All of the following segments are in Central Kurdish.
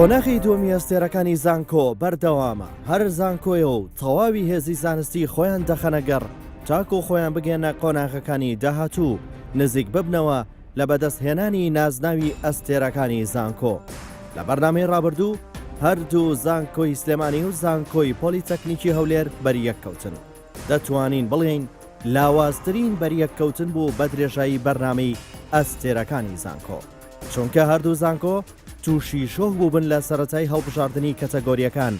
قۆناغی دووەمی ئەستێرەکانی زانکۆ بەردەوامە. هەر زانکۆیە و تەواوی هێزی زانستی خۆیان دەخەنەگەڕ چاکۆ خۆیان بگێنە قۆناغەکانی داهاتوو نزیک ببنەوە لە بەدەستهێنانی نازناوی ئەستێرەکانی زانکۆ. لە بەرنامەی ڕابردوو هەردوو زانکۆی سلێمانی و زانکۆی پۆلیتەکنیکی هەولێر بەریەککەوتن. دەتوانین بڵێین لاوازترین بەریەککەوتن بوو بە درێژایی بەرنامەی ئەستێرەکانی زانکۆ، چونکە هەردوو زانکۆ تووشی شۆک بوو بن لە سەرەتای هەڵبژاردننی کەتەگۆریەکان،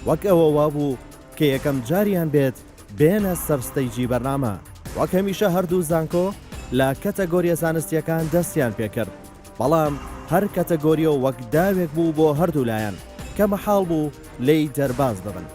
وەک ئەوە وابوو کە یەکەم جاریان بێت بێنە سەرستەیجی بەرنامە. وەک هەمیشە هەردوو زانکۆ لە کەتەگۆریە زانستیەکان دەستیان پێکرد، بەڵام هەر کەتەگۆریە وەک داوێک بوو بۆ هەردوو لایەن کە مەحاڵ بوو لی دەرباز ببن.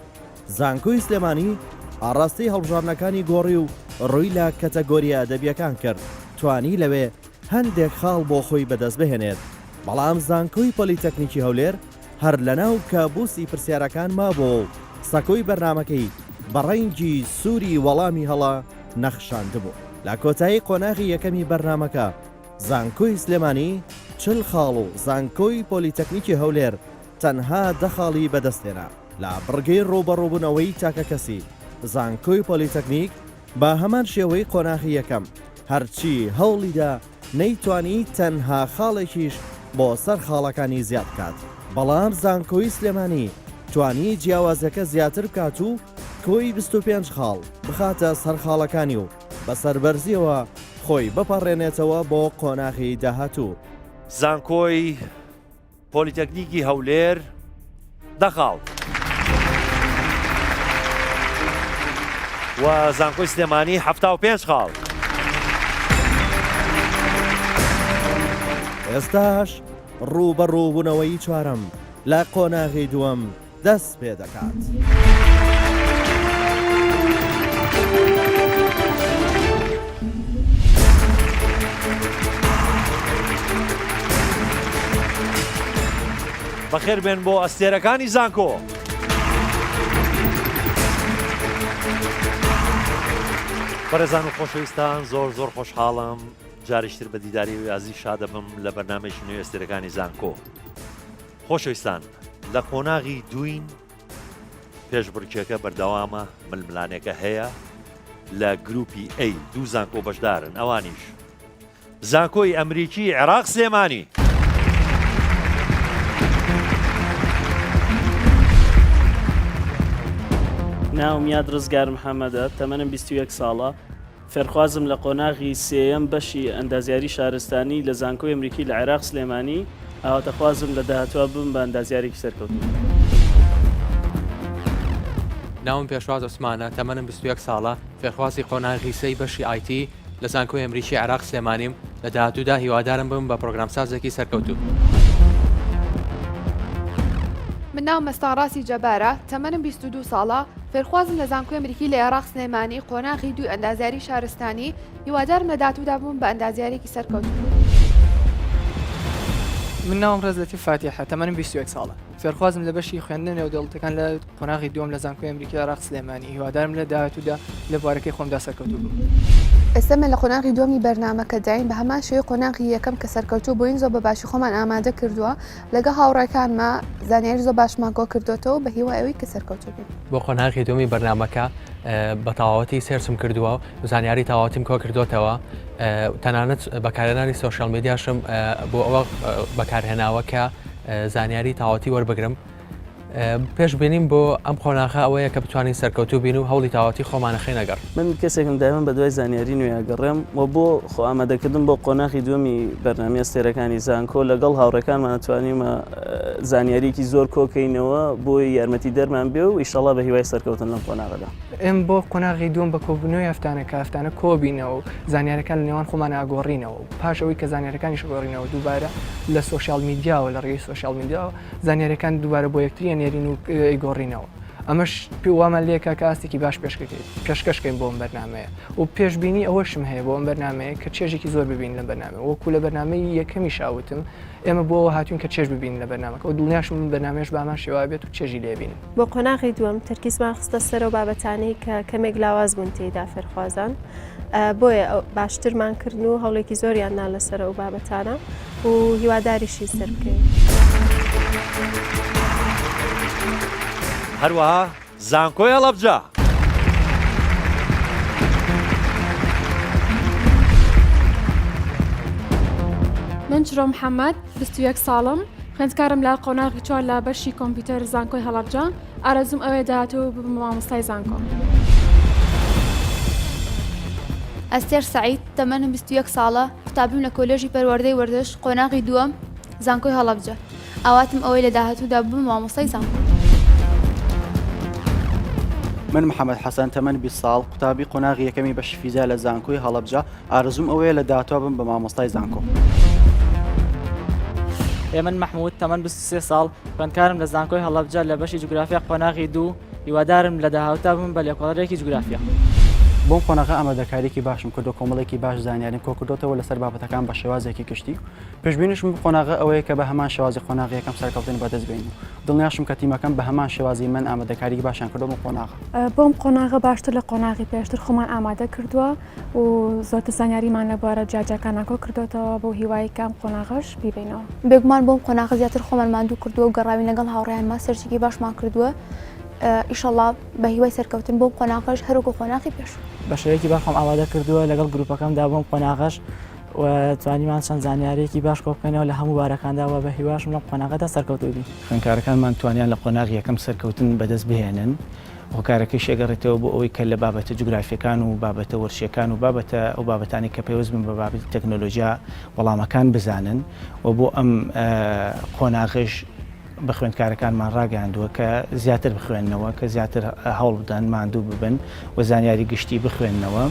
زانکۆی سلێمانی ئاڕاستی هەڵبژاردنەکانی گۆڕی و ڕووی لە کەتەگۆریە ئەدەبیەکان کرد، توانی لەوێ هەندێک خاڵ بۆ خۆی بەدەست بهێنێت. بەڵام زانکۆی پۆلیتەکنیکی هەولێر هەر لەناو کابوسی پرسیارەکان مابۆ و سەکۆی بەرنامەکەی بەڕەنگی سووری وەڵامی هەڵا نەخشاندبوو. لە کۆتایی قۆناغی یەکەمی بەرنامەکە زانکۆی سلێمانی 40 خاڵ و زانکۆی پۆلیتەکنیکی هەولێر تەنها 10 خاڵی بەدەستێنا. لە بڕگەی ڕوبەڕووبوونەوەی تاکە کەسی زانکۆی پۆلیتەکنیک با هەمان شێوەی قۆناغی یەکەم هەرچی هەوڵیدا نەیتوانی تەنها خاڵێکیش بۆ سەر خاڵەکانی زیاد بکات. بەڵام زانکۆی سلێمانی توانی جیاوازەکە زیاتر بکات و کۆی 25 خاڵ بخاتە سەر خاڵەکانی و بەسەر بەرزیەوە خۆی بپەڕێنێتەوە بۆ قۆناغی داهاتوو. زانکۆی پۆلیتەکنیکی هەولێر 10 خاڵ و زانکۆی سلێمانی 75 خاڵ. ئێستاش ڕوبەڕووبوونەوەی چوارەم لە قۆناغی دووەم دەست پێ دەکات. بەخێر بێن بۆ ئەستێرەکانی زانکۆ. بەڕێزان و خۆشەویستان، زۆر خۆشحاڵم جاریشتر بە دیداری و یازی شادەبم لە بەرنامەیەکی نوێی ئەستێرەکانی زانکۆ. خۆشەویستان، لە قۆناغی دوین پێشبڕکێکە بەردەوامە، ململانێکە هەیە لە گروپی A. دوو زانکۆ بەشدارن، ئەوانیش زانکۆی ئەمریکی عێراق سلێمانی، ناوم یاد ڕزگار محەممەدە، تەمەنم 21 ساڵە، فێرخوازم لە قۆناغی سێیەم بەشی ئەندازیاری شارستانی لە زانکۆی ئەمریکی لە عێراق سلێمانی ئاواتەخوازم لە داهاتوە بم بە ئەندازیارێکی سەرکەوتوو. ناوم پێشواز عوسمانە، تەمەنم 21 ساڵە، فێرخوازی قۆناغی سێی بەشی ئایتی لە زانکۆی ئەمریکی عێراق سلێمانیم، لە داهاتوودا هیوادارم بم بە پرۆگرامسازێکی سەرکەوتوو. من ناوم مەستاڕاستی جەبارە، تەمەنم 22 ساڵە، فێرخوازم لە زانکۆی ئەمریکی لە عێراق سلێمانی قۆناغی دوو ئەندازیاری شارستانی، هیوادارم لە داهاتوودا بووم بە ئەندازیارێکی سەرکەوتوو. من ناوم ڕێزەتی فاتیحە، تەمەنم 21 ساڵە، فێرخوازم لە بەشی خوێندن نێودەوڵەتەکان لە قۆناغی دووەم لە زانکۆی ئەمریکی لە عێراق سلێمانی، هیوادارم لە داهاتوودا لە بوارەکەی خۆمدا سەرکەوتوو بووم. ئێستا من لە قۆناغی دووەمی بەرنامەکە داین، بە هەمان شێوەی قۆناغی یەکەم کە سەرکەوتوو بۆین زۆر بە باشی خۆمان ئامادە کردووە، لەگە هاوڕێکانمە زانیاری زۆر باشمان کۆ کردوێتەوە بە هیوای ئەوەی کە سەرکەوتوو بین. بۆ قۆناغی دووەمی بەرنامەکە بە تەواوەتی سێرچم کردووە و زانیاری تەواوەتیم کۆ کردوێتەوە، تەنانەت بەکارهێنانی سۆشیال میدیاشم بۆ ئەوە بەکارهێناوە کە زانیاری تەواوەتی وەربگرم. پێش بینیم بۆ ئەم قۆناغە ئەوەیە کە بتوانین سەرکەوتوو بین و هەوڵی تەواوەتی خۆمانەخەی نەگەڕ. من کەسێکم دایمەن بە دوای زانیاری نوێیاگەڕێم و بۆ خۆ ئامادەکردن بۆ قۆناغی دووەمی بەرنامەی ئەستێرەکانی زانکۆ لەگەڵ هاوڕێکانمان ئەتوانیمە زانیاریکی زۆر کۆکەینەوە بۆی یارمەتی دەرمان بێ و ئیشەڵا بە هیوای سەرکەوتن لەم قۆناغەدا. ئێم بۆ قۆناغی دووەم بە کۆبوونەوەی هەفتانە کۆبینەوە و زانیارەکان لە نێوان خۆمان ئاگۆڕینەوە و پاش ئەوەی کە زانیارەکانیش گۆڕینەوە دووبارە لە سۆشیال میدیاوە لە ڕێگەی سۆشیال میدیاوە زانیارەکان دووبارە بۆ یەکتری نێرین و گۆڕینەوە. ئەمەش پێوامە لێکە کە ئاستێکی باش پێشکەشکەین بۆ ئەم بەرنامەیە و پێشبینی ئەوەشم هەیە بۆ ئەم بەرنامەیە کە چێژێکی زۆر ببین لە بەرنامە، وەکو لە بەرنامەی یەکەمی شاوتم ئێمە بۆ ئەوە هاتوین کە چێژ ببین لە بەرنامەکە و دڵنیاشم بەرنامەش بامان شێوا بێت و چێژی لێبین. بۆ قۆناغی دووەم تەرکیزمان خستە سەرەوە بابەتانەی کە کەمێک لاواز بوون تێیدا فێرخوازان، بۆیە باشترمان کردن و هەوڵێکی زۆریاننا لەسەر ئەو بابەتانە و هیواداریشی سەر بکەین. هەروەها زانکۆی هەڵەبجە. من چرۆ محەممەد 21 ساڵم خوێندکارم لە قۆناغی 4 لە بەشی کۆمپیوتەر زانکۆی هەڵەبجە ئارەزوم ئەوێ داهاتوو ببم مامۆستای زانکۆ. ئەستێر سعید تەمەنم 21 ساڵە قوتابیم لە کۆلێژی پەروەردەی وەردەش قۆناغی دووەم زانکۆی هەڵەبجە ئاواتم ئەوەی لە داهاتوودا ببم مامۆستای زانکۆ. من محەممەد حەسەن تەمەن 20 ساڵ قوتابی قۆناغی یەکەمی بەشی فیزیا لە زانکۆی هەڵەبجە ئارزوم ئەوەیە لە داهاتووە بم بە مامۆستای زانکۆ. من محمود تەمەن 23 ساڵ خوێندکارم لە زانکۆی هەڵەبجە لە بەشی جوگرافیا قۆناغی دوو هیوادارم لە داهاوتا بم بە لێکۆڵەرێکی جوگرافیا. بۆم قۆناغە ئامادەکاریکی باشم کردو کۆمەڵێکی باش زانیاریم کۆ کردوتەوە لەسەر بابەتەکان بە شێوازێکی گشتی پێشبینیشم قۆناغە ئەوەیە کە بە هەمان شێوازی قۆناغی یەکەم سەرکەوتن بەدەست بێنین دڵنیاشم کە تیمەکەم بە هەمان شێوازی من ئامادەکاریکی باشیان کردو بۆ قۆناغە. بۆم قۆناغە باشتر لە قۆناغی پێشتر خۆمان ئامادە کردووە و زۆرتر زانیاریمان لەبارە جاجەکان ناکۆ کردوتەوە بۆ هیوای کام قۆناغەش بیبینەوە. بێگومان بۆم قۆناغە زیاتر خۆمان ماندوو کردووە و گەڕاوی لەگەڵ هاوڕێیانمان سەرچێکی باشمان کردووە ئیشەڵڵا بە هیوای سەرکەوتن بۆم قۆناغەش هەروەکو قۆناغی پێش. بە شێوەیەکی باشم ئامادە کردووە لەگەڵ گروپەکەمدا بۆم قۆناغەش و توانیمان چەند زانیارێکی باش کۆ بکەینەوە لە هەموو بارەکانداوە بە هیواشم لەم قۆناغەدا سەرکەوتوبی. خوێندکارەکانمان توانیان لە قۆناغی یەکەم سەرکەوتن بەدەست بهێنن هۆکارەکەی شێگەڕێتەوە بۆ ئەوەی کە لە بابەتە جوگرافیەکان و بابەتە وەرشیەکان و بابەتە ئەو بابەتانی کە پێویست بن بە بابەتی تەکنۆلۆژیا وەڵامەکان بزانن و بۆ ئەم قۆناغش بە خوێندکارەکانمان ڕاگەاندووە کە زیاتر بخوێننەوە کە زیاتر هەوڵ بدەن ماندوو ببن و زانیاری گشتی بخوێننەوە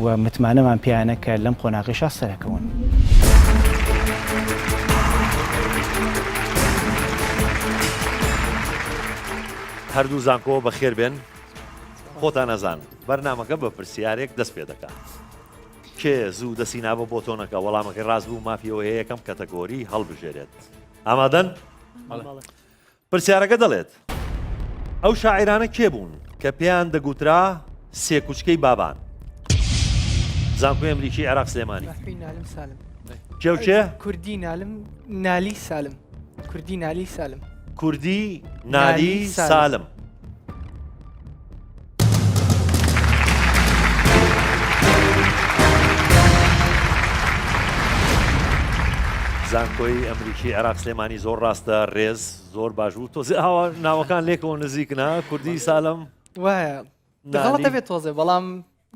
و متمانەمان پیانە کە لەم قۆناغیشا سەرەکەون. هەردوو زانکۆ بەخێر بێن خۆتان نەزان بەرنامەکە بە پرسیارێک دەست پێ دەکات کێ زوو دەستی نابە بۆ تۆنەکە وەڵامەکەی ڕاست بوو مافیەوە هەیە یەکەم کەتەگۆری هەڵبژێرێت. ئامادەن؟ پرسیارەکە دەڵێت ئەو شاعیرانە کێ بوون کە پێیان دەگوترا سێ کوچکەی بابان؟ زانکۆی ئەمریکی عێراق سلێمانی. نالم سالم. کێ و کێ؟ کوردی نالم نالی سالم. کوردی نالی سالم. کوردی نالی سالم. زانکۆی ئەمریکی عێراق سلێمانی زۆر ڕاستە ڕێز زۆر باش بوو تۆزی ئاوا ناوەکان لێکەوە نزیکنا کوردی سالم وایە دەغڵەتە بێت تۆزێ بەڵام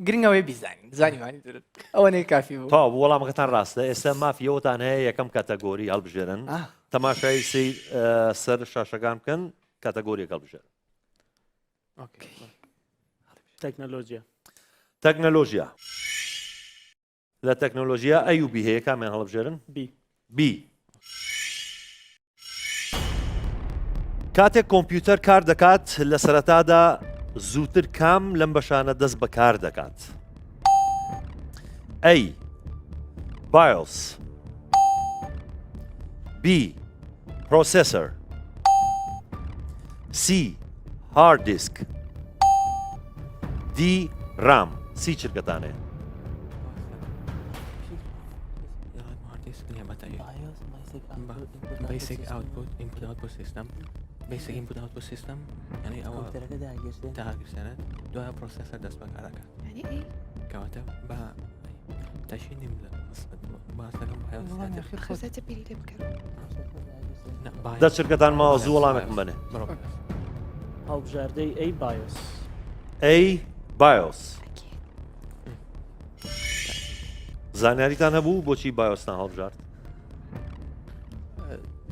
گرنگەوەی بیزانین زانیوانی ترت ئەوە نەی کافی بوو. تا وەڵامەکەتان ڕاستە ئێستا مافیەوەتان هەیە یەکەم کاتەگۆری هەڵبژێرن تەماشای سەر شاشەکان بکەن کاتەگۆریەک هەڵبژێرن. تەکنۆلۆژیا تەکنۆلۆژیا لە تەکنۆلۆژیا ئەی و بی هەیە کامیان هەڵبژێرن؟ بی کاتێک کۆمپیوتەر کار دەکات لە سەرەتادا زووتر کام لەم بەشانە دەست بەکار دەکات؟ ئەی BIOS B پرۆسێسەر C هارد دیسک D رام. سی چرکەتانەیە؟ basic output input output system basic input output system يعني او داگرسنه دوای پروسسور دەست بەکارەکە کەواتە بە تەشینیم لە دە چرکەتان ماوە زوو وەڵامێکم بنێ. هەڵبژاردەی ئەی بایۆس ئەی BIOS زانیاریتان هەبوو بۆچی بایۆستان هەڵبژارد؟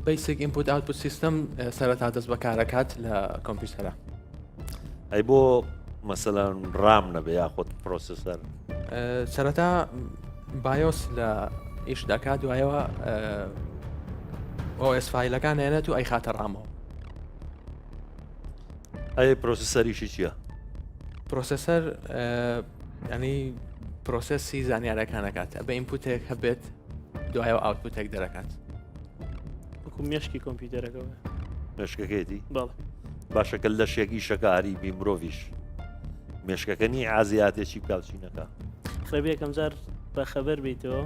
basic input output system سەرەتا دەست بەکارەکات لە کۆمپیوتەرە. ئەی بۆ مەسەلەن ڕام نەبێ یاخۆت پرۆسێسەر؟ سەرەتا بایۆس لە ئیش دەکات دوایەوە OS فایلەکان هێنێت و ئەی خاتە ڕامەوە. ئەی پرۆسێسەریشی چییە؟ پرۆسێسەر ینی پرۆسەسی زانیارەکانەکات بە ئینپوتێک هەبێت دوایەوە ئاوتپوتێک دەرەکات. مێشکی کۆمپیوتەرەکەەوە مێشکەکەیەتی؟ بەڵێ باشەکە لە شێکی شەکاری بی مرۆڤیش مێشکەکە نی ئازیاتێکی بکاوچینەکە خرەبی یەکەم جار بە خەبەر بیتەوە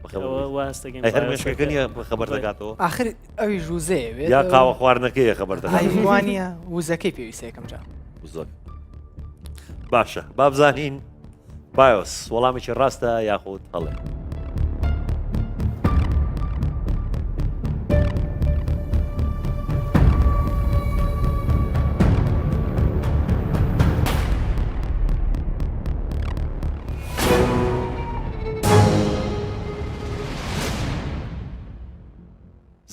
واستەگەن هەر مێشکەکەنیە خەبەر دەکاتەوە آخر ئەوی ژوزەیە یا قاوە خواردنەکەیە خەبەر دەکات ئایوانە وزەکەی پێویستە یەکەم جار زۆر باشە با بزانین بایۆس وەڵامێکی ڕاستە یاخود هەڵێ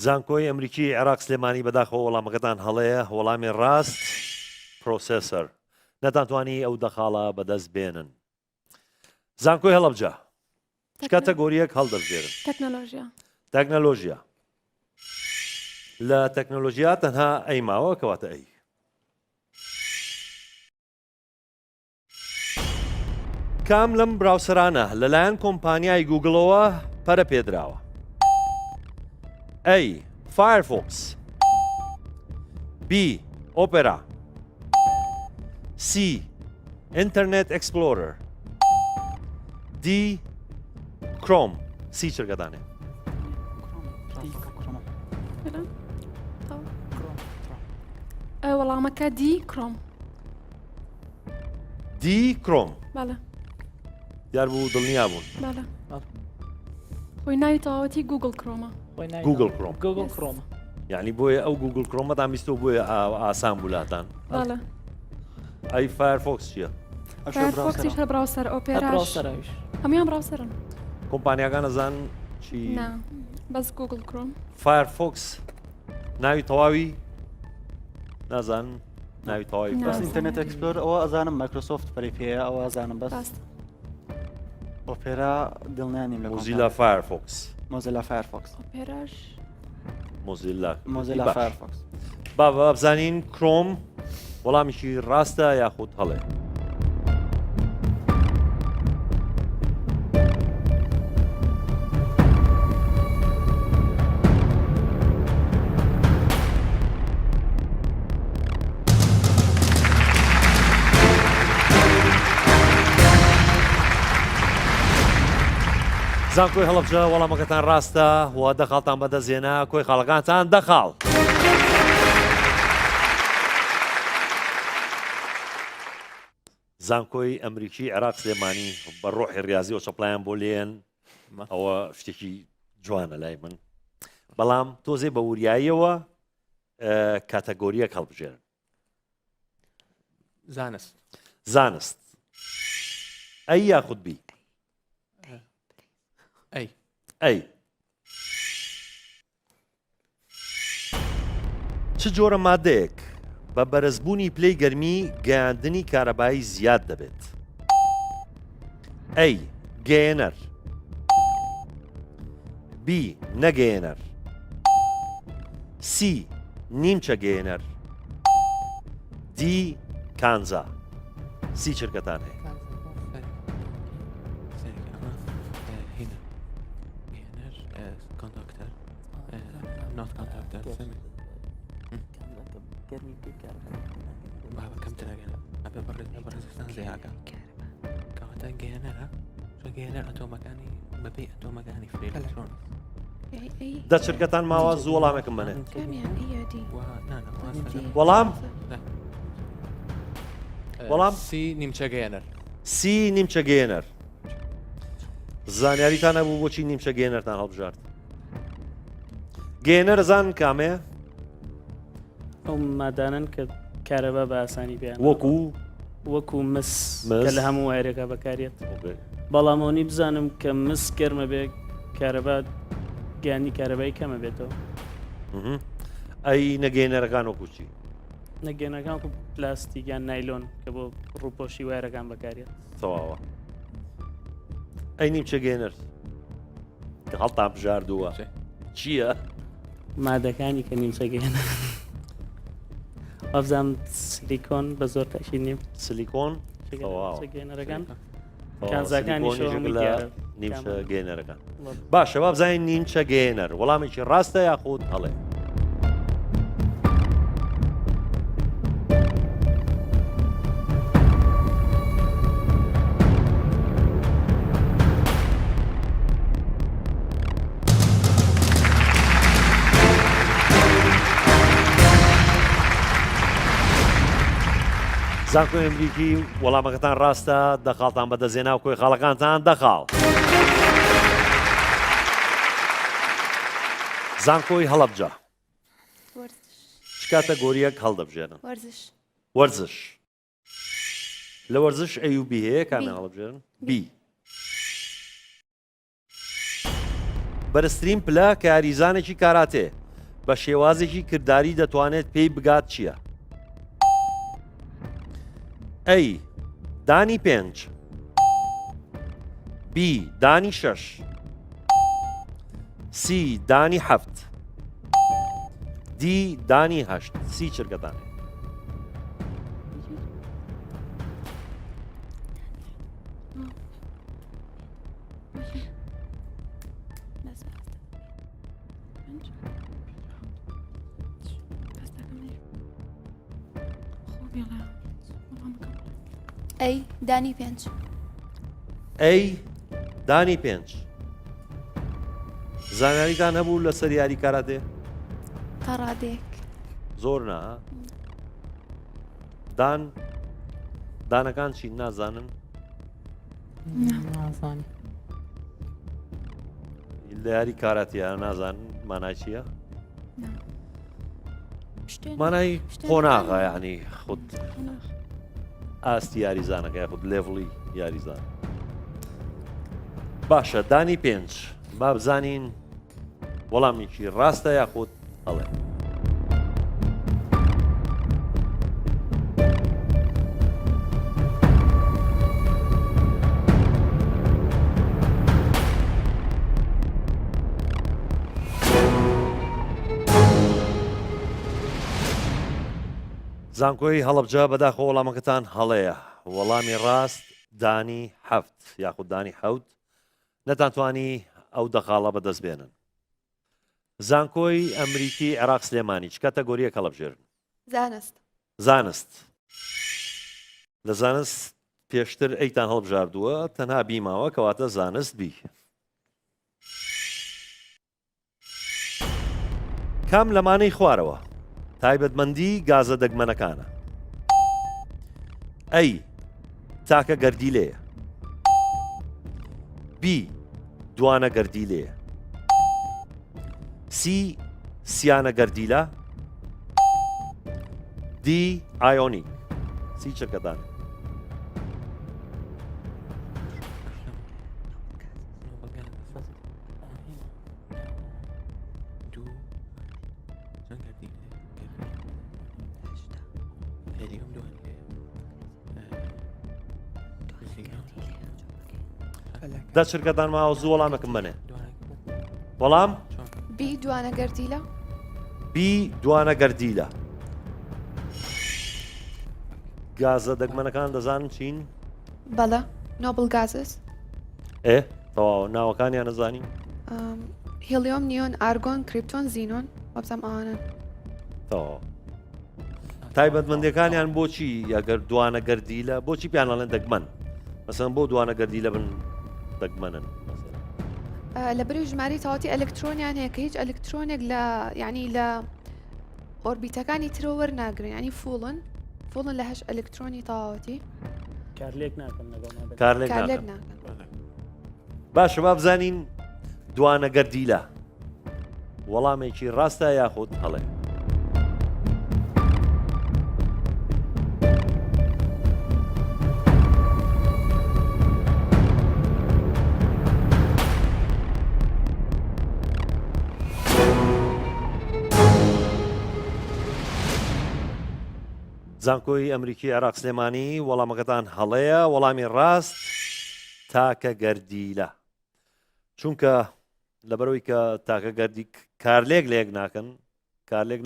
زانکۆی ئەمریکی عێراق سلێمانی بەداخەوە وەڵامەکەتان هەڵەیە وەڵامی ڕاست پرۆسسەر نەتانتوانی ئەو دەخاڵە بەدەست بێنن زانکۆی هەڵەبجە کاتەگۆریەک هەڵدەبژێرن تەکنەلۆژیا لە تەکنەلۆژیا تەنها ئەی ماوە کەواتە ئەی کام لەم براوسەرانە لەلایەن کۆمپانیای گوگڵەوە پەرە پێدراوە A. Firefox B. Opera C. Internet Explorer D. Chrome C چرگەدانێ وەڵامەکە دی کڕۆم D. Chrome بەڵێ دیار بوو دڵنیا بوون بەڵێ خۆی ناوی تەواوەتی گوگل کڕۆمە گوگل کڕۆم گوگل کڕۆمە یعنی بۆیە ئەو گوگل کڕۆمەتان بیستەوە بۆیە ئاسان بولاتان بەڵێ ئەی فایرفۆکس چییە؟ فایرفۆکسیش هە براوسەر ئۆپێراش هەمویان براوسەرن کۆمپانیاکان نەزان چی نا بەس گوگل کڕۆم فایرفۆکس ناوی تەواوی نازان ناوی تەواوی ئینتەرنێت ئەکسپلۆر ئەوە ئەزانم مایکرۆسۆفت پەری پێەیە ئەوە ئەزانم بەس ئۆپێرا دڵنیانیم لە مۆزیلا فایرفۆکس مۆزیلا فایرفۆکس ئۆپێراش مۆزیلا فایرفۆکس با بزانین کڕۆم وەڵامیشی ڕاستە یاخود هەڵێ زانکۆی هەڵەبجە وەڵامەکەتان ڕاستە و دەخاڵتان بەدەستێنا کۆی خاڵەکانتان دەخاڵ زانکۆی ئەمریکی عێراق سلێمانی بە ڕۆحی ڕاضی و چەپڵیان بۆ لێن ئەوە شتێکی جوانە لای من بەڵام تۆزێ بە وریاییەوە کاتەگۆریەک هەڵبژێرن زانست ئەی یاخود بی ئەی چ جۆرە مادەیەک بە بەرزبوونی پلەی گەرمی گەیاندنی کارەبایی زیاد دەبێت ئەی گەیەنەر بی نەگەیەنەر سی نیمچە گەیەنەر دی کانزا سی چرکەتان هەیە دە چرکەتان ماوە زوو وەڵامێکم بنێ وەڵام سی نیمچە گەیەنەر زانیاریتان هەبوو بۆچی نیمچە گەیەنەرتان هەڵبژارد گەیەنەر زان کامەیە ئەو مادانن کە کارەبا بە ئاسانی بیان وەکو مس کە لە هەموو وایرێکە بەکارێت بەڵامەوەنی بزانم کە مس گەرمە بێ کارەبا گیانی کارەبایی کەمە بێتەوە ئەی نەگەیەنەرەکان وەکوچی نەگەێنەکان وەکو پلاستیکیان نایلۆن کە بۆ ڕووپۆشی وایرەکان بەکارێت تەواوە ئەی نیمچە گەیەنەر کە هەڵتان بژاردووە چییە؟ مادەکانی کە نیمچە گەیەنەر ئەفزام سیلیکۆن بە زۆر تاکید نیم سیلیکۆن گەیەنەرەکان کانزاکانیشە نیمچە گەیەنەرەکان باشە با بزانین نیمچە گەیەنەر وەڵامێکی ڕاستە یاخود هەڵێ زانکۆی ئەمریکی وەڵامەکەتان ڕاستە دەخاڵتان بەدەزێنا و کۆی خاڵەکانتان دەخاڵ. زانکۆی هەڵەبجە چ کاتەگۆریەک هەڵدەبژێنن؟ وەرزش. لە وەرزش ئەیوبی هەیە کامیان هەڵبژێنن؟ بی. بەرزترین پلە کە یاریزانێکی کاراتێ بە شێوازێکی کردداری دەتوانێت پێی بگات چییە؟ ئەی دانی 5 بی دانی 6 سی دانی 7 دی دانی 8 سی چرکەدانێ. ئەی دانی 5 ئەی دانی 5 زانیاریتان هەبوو لەسەر یاری کاراتێ؟ تا ڕادێک زۆر نا دانەکان چی نازانن؟ نازانم. لە یاری کاراتیە نازانن مانای چییە؟ مانای قۆناغە یعنی خود ئاستی یاریزانەکە خود لێڤڵی یاریزان. باشە دانی 5 با بزانین وەڵامێکی ڕاستە یاخود هەڵێ. زانکۆی هەڵەبجە بەداخۆ وەڵامەکەتان هەڵەیە. وەڵامی ڕاست دانی 7 یاخود دانی 7 نەتانتوانی ئەو دەخاڵە بەدەست بێنن. زانکۆی ئەمریکی عێراق سلێمانی چ کاتەگۆریەک هەڵەبژێرن؟ زانست. لە زانست پێشتر ئەیتان هەڵبژاردووە تەنها بیماوە کەواتە زانست بی. کام لەمانەی خوارەوە تایبەتمەندی گازە دەگمەنەکانە؟ ئەی تاکە گەردیلەیە بی دوانە گەردیلەیە سی سیانە گەردیلە دی ئایۆنیک سی چەکەدان. دە چرکەتان ماوە زوو وەڵامەکەم بنێ. وەڵام بی دوانە گەردیلە بی دوانە گەردیلە. گازە دەگمەنەکان دەزانن چین؟ بەڵە نۆبل گازس تەواو ناوەکانیان نەزانی؟ هیلیۆم نیۆن ئارگۆن کریپتۆن زینۆن وەبزەم ئەوانن. تەواو تایبەتمەندیەکانیان بۆچی ئەگەر دوانە گەردیلە بۆچی پیانەڵێن دەگمەن؟ مەسەڵەن بۆ دوانە گەردیلە بن دەگمەنن؟ لە بری ژماری تەواتی ئەلکترۆنیان هەیە کە هیچ ئەلکترۆنێک لە یعنی لە ئۆربیتەکانی ترە وەرناگرن ینی فوڵن لە هەش ئەلکترۆنی تەواوەتی کارلێک ناکەن لەگەڵ کارلێک ناکەن. باشە با بزانین دوانە گەردیلە وەڵامێکی ڕاستە یاخود هەڵێ. زانکۆی ئەمریکی عێراق سلێمانی وەڵامەکەتان هەڵەیە. وەڵامی ڕاست تاکە گەردیلە چونکە لەبەرەوەی کە تاکە گەردی کارلێک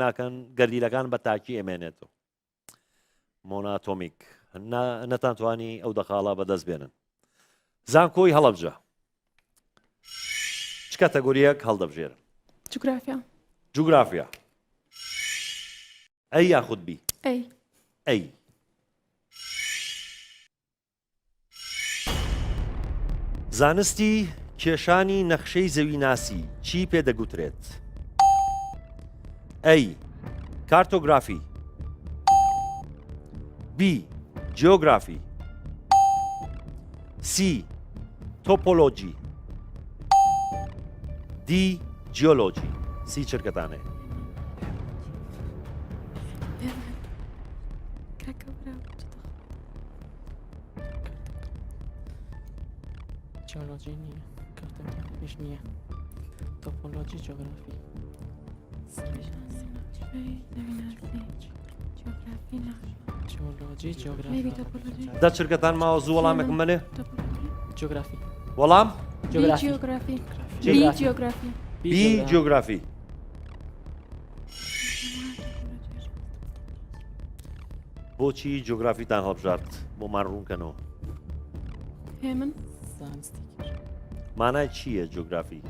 ناکەن گەردیلەکان بە تاکی ئەمێنێتەوە مۆناتۆمیک نەتانتوانی ئەو دەخاڵە بەدەست بێنن. زانکۆی هەڵەبجە چ کاتەگۆریەک هەڵدەبژێرن؟ جوگرافیا ئەی یاخود بی؟ ئەی زانستی کێشانی نەخشەی زەویناسی چی پێدەگوترێت؟ ئەی کارتۆگرافی بی جیۆگرافی سی تۆپۆلۆجی دی جیۆلۆجی سی چرکەتانێ جیۆلۆژی نییە کارتۆگرافیش نییە تۆپۆلۆژی جیۆگرافی جیۆلۆژی جیۆگرافی دە چرکەتان ماوە زوو وەڵامێکم منێ جیۆگرافی وەڵام جیۆگرافی جیۆگرافی بی جیۆگرافی بۆچی جیۆگرافیتان هەڵبژارد بۆمان ڕوونکەنەوە هێمن زانستی مانای چییە جیۆگرافی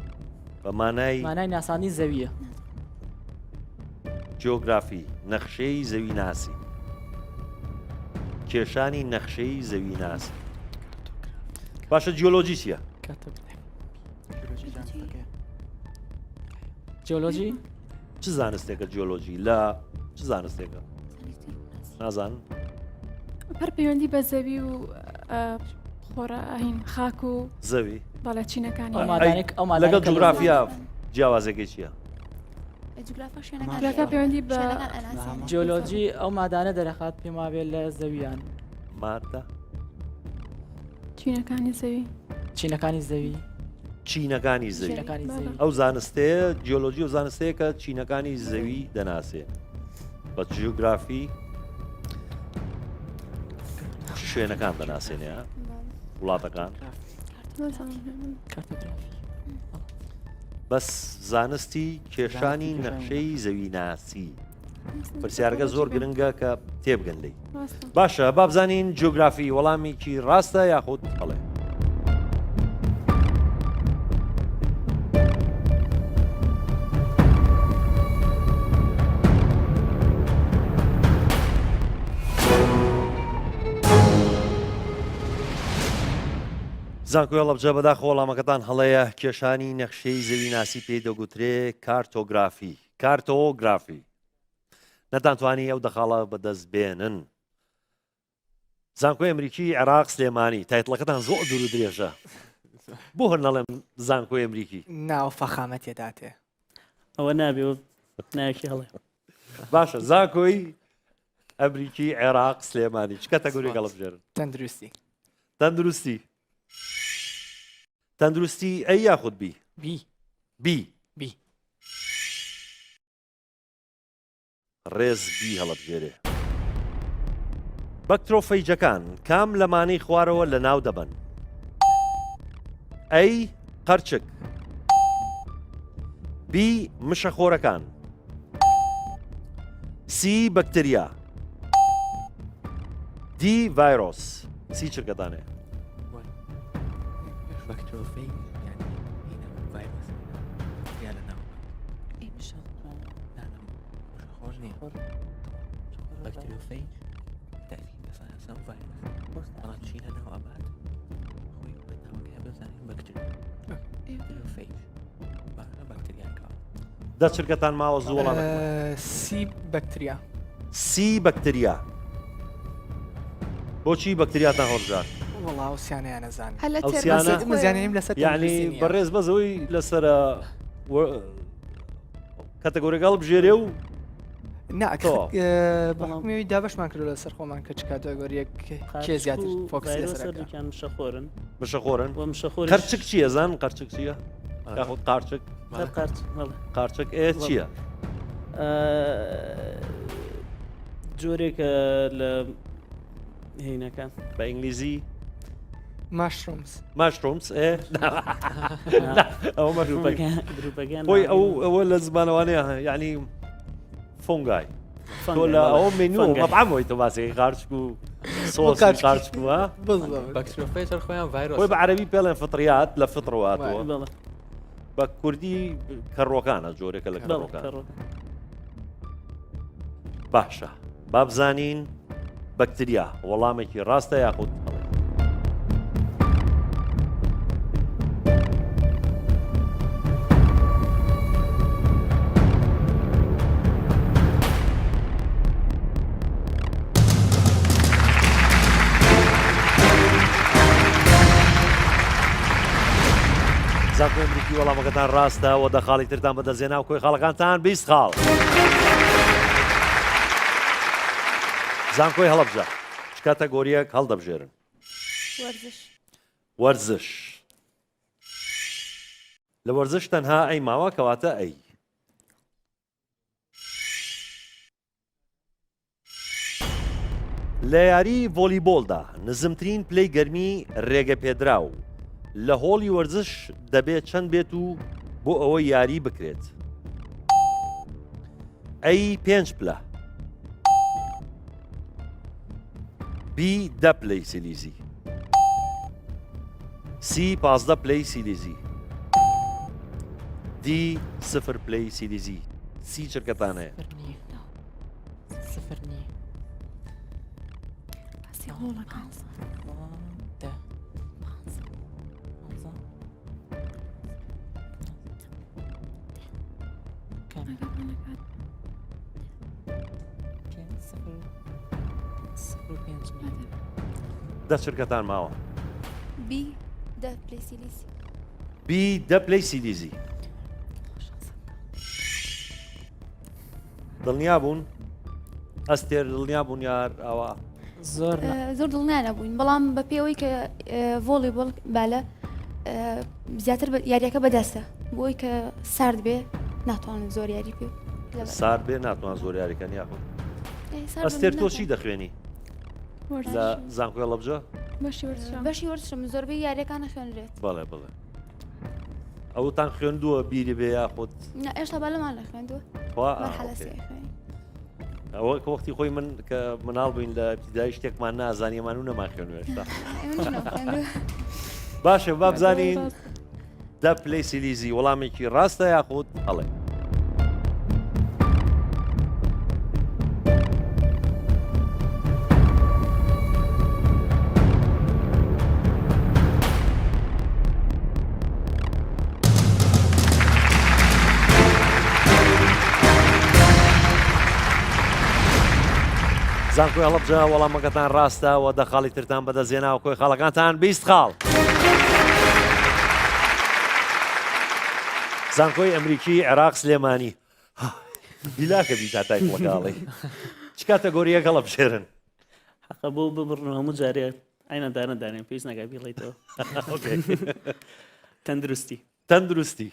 بە مانای مانای ناسانی زەویە جیۆگرافی نەخشەی زەوی ناسی کێشانی نەخشەی زەوی ناسی باشە جیۆلۆجی چییە جیۆلۆژی چ زانستێکە جیۆلۆجی لە چ زانستێکە نازانم هەر پەیوەندی بە زەوی و خۆرە ئاهین خاک و زەوی بەڵێ چینەکانی لەگەڵ جوگرافیا جیاوازەکەی چییە جوگرافیا پەیوەندی بە جیۆلۆژی ئەو مادانە دەرەخات پێم وابێت لە زەویان مادە چینەکانی زەوی چینەکانی زەوی چینەکانی زەوی ئەو زانستەیە جیۆلۆژی و زانستەیە کە چینەکانی زەوی دەناسێ بە جیۆگرافی شوێنەکان دەناسێنێ وڵاتەکان بەس زانستی کێشانی نەخشەی زەوی ناسی پرسیارەکە زۆر گرنگە کە تێبگەندەی باشە با بزانین جیۆگرافی وەڵامێکی ڕاستە یاخود هەڵێ زانکۆی هەڵەبجە بەداخە وەڵامەکەتان هەڵەیە کێشانی نەخشەی زەوی ناسی پێی دەگوترێ کارتۆگرافی کارتۆگرافی نەتانتوانی ئەو دەخاڵە بەدەست بێنن زانکۆی ئەمریکی عێراق سلێمانی تایتڵەکەتان زۆر دوور و درێژە بۆ هەر نەڵێم زانکۆی ئەمریکی ناو فەخامەت تێداتێ ئەوە نابێ ناوێکی هەڵێ باشە زانکۆی ئەمریکی عێراق سلێمانی چ کەتەگۆریەک هەڵبژێرن تەندروستی تەندروستی تەندروستی ئەی یاخود بی بی ڕێز بی هەڵبژێرێ بەکترۆفەیجەکان کام لەمانەی خوارەوە لە ناو دەبن ئەی قەرچک بی مشەخۆرەکان سی بەکتریا دی ڤایرۆس سی چرکەدانێ بەکتۆفەی یعنی هینە ڤایرۆس یا لە ناو مشەخۆر نییە بەکتریۆفەی تەفی بەسەر ڤایرۆس بەڵام چینە ناو ئەبات خۆی بەناوەکەی بزانین بەکتریۆفەی بەکتریان کاوە دە چرکەتان ماوە زوو وەڵامە سی بەکتریا سی بەکتریا بۆچی بەکتریاتان هەڵبژار وەڵاو سیانەیان نەزانم مزیانیم لەسەر یعنی بەڕێز بەزەوەی لەسرە کاتەگۆریەکە هەڵبژێرێ و بەڵامی دابشمان کردو لەسەر خۆمان کە چ کاتەگۆریەک کێ زیاتر فۆکسیان مشەخۆرن مشەخۆرن مشەخۆر قەرچک چییە زان قەرچک چییە یاخود قارچک قارچک ئێ چییە جۆرێکە لە هینەکان بە ئینگلیزی ماشرومز بۆی ئەوە لە زمانەوانەیە یعنی فۆنگای تۆ لە ئەوە مێنو مەطعەمەوەی تۆ باسی قارچک و سۆسی قارچک وە بەکتریۆفەی تر خۆیان ڤایرۆس خۆی بە عەرەبی پێڵێن فطریات لە فطڕەواتەوە بە کوردی کەڕۆکانە جۆرێکە لە کەڕۆکان باشە با بزانین بەکتریا وەڵامێکی ڕاستە یاخود زانکۆی ئەمریکی وەڵامەکەتان ڕاستە و دەخاڵی ترتان بەدەستێنا و کۆی خاڵەکانتان 20 خاڵ. زانکۆی هەڵەبجە چ کاتەگۆریەک هەڵدەبژێرن؟ وەرزش. لە وەرزش تەنها ئەی ماوە کەواتە ئەی. لە یاری ڤۆلیبۆلدا نزمترین پلەی گەرمی ڕێگە پێدراو لە هۆڵی وەرزش دەبێت چەند بێت و بۆ ئەوەی یاری بکرێت؟ ئەی 5 پلە، بی 10 پلەی سیلیزی، سی 15 پلەی سیلیزی، دی 0 پلەی سیلیزی. سی چرکەتان هەیە؟ دە چرکەتان ماوە. بی 10 پلەی سیلیزی. بی 10 پلەی سیلیزی. دڵنیا بوون؟ ئەستێر دڵنیا بوون یار ئەوە؟ زۆر دڵنیا نەبووین بەڵام بە پێوەی کە ڤۆلیبۆڵ بالە زیاتر یاریەکە بەدەستە بۆی کە سارد بێ ناتوانن زۆر یاری پێ سارد بێ ناتوان زۆر یاریکەن یاخۆ. ئەستێر تۆ چی دەخوێنی؟ لە زانکۆی هەڵەبجە؟ بەشی وەرزشم زۆربەی یاریەکانە خوێنرێت. بەڵێ بڵێ. ئەوتان خوێندووە بیری بێ یاخۆت؟ ئێشتا بالەمان لە خوێندووە. ئەوە وەختی خۆی من کە مناڵ بووین لە ابتیدایی شتێکمان نازانیەمان و نەمان خوێنوە هێشتا. باشە با بزانین 10 پلەی سیلیزی وەڵامێکی ڕاستە یاخود هەڵێ؟ زانکۆی هەڵەبجە وەڵامەکەتان ڕاستە و دەخاڵی ترتان بەدەستێنا و کۆی خاڵەکانتان 20 خاڵ. زانکۆی ئەمریکی عێراق سلێمانی بیلاکە بی تاتای لەگاڵی چ کاتەگۆریەک هەڵەبژێرن؟ حەقە بۆ ببڕنەوە هەموو جارێت ئاینەدانە دانێن پێویست ناکات بیڵێیتەوە. تەندروستی. تەندروستی.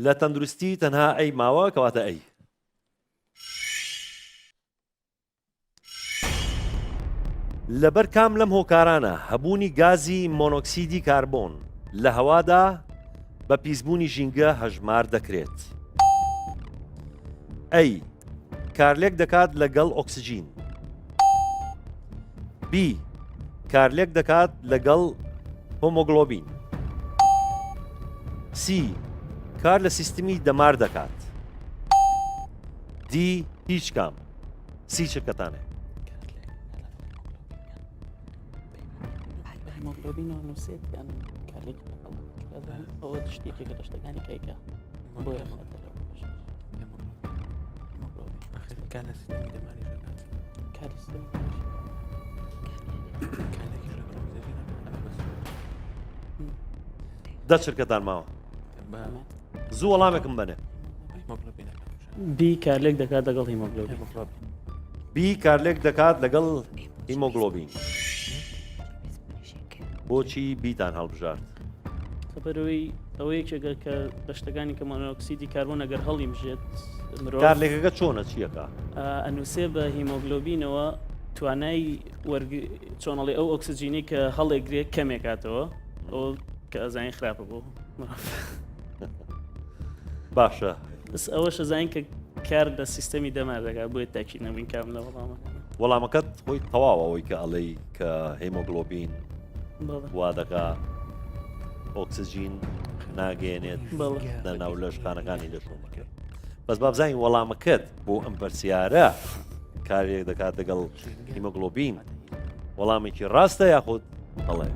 لە تەندروستی تەنها ئەی ماوە کەواتە ئەی. لەبەر کام لەم هۆکارانە هەبوونی گازی مۆنۆکسیدی کاربۆن لە هەوادا بە پیسبوونی ژینگە هەژمار دەکرێت؟ ئەی کارلێک دەکات لەگەڵ ئۆکسجین، بی کارلێک دەکات لەگەڵ هۆمۆگلۆبین، سی کار لە سیستمی دەمار دەکات، دی هیچ کام. سی چرکەتانێ؟ هیمۆگلۆبینەوە نووسێت یان کارێک ئەوە شتێکێکە لە شتەکانی کایکە بۆیە دە چرکەتان ماوە. زوو وەڵامێکم بنێ. بی کارلێک دەکات لەگەڵ هیمۆگلۆبین. بی کارلێک دەکات لەگەڵ هیمۆگلۆبین. بۆچی بیتان هەڵبژارد؟ خبرەوەی ئەوە یەکێکە کە بە شتەکانی کە مۆنۆکسیدی کاربۆن ئەگەر هەڵی بژێت کارلێکەکە چۆنە چیەکە؟ ئەنووسێ بە هیمۆگلۆبینەوە توانای چۆنەڵی ئەو ئۆکسجینی کە هەڵێگرێت کەمێکاتەوە ئەو کە ئەزانی خراپە بوو. باشە. بس ئەوەش ئەزانین کە کار لە سیستەمی دەمار دەکات بۆیە تاکی نەبووین کام لە وەڵامە. وەڵامەکەت خۆی تەواوە ئەوەی کە ئەڵەی کە هیمۆگلۆبین وا دەکا ئۆکسجین ناگەێنێت لە ناو لەشخانەکانی لەشۆمەکە. بەس بابزانین وەڵامەکەت بۆ ئەم پرسیارە کارێک دەکات لەگەڵ هیمۆگلۆبین وەڵامێکی ڕاستە یاخود هەڵێ؟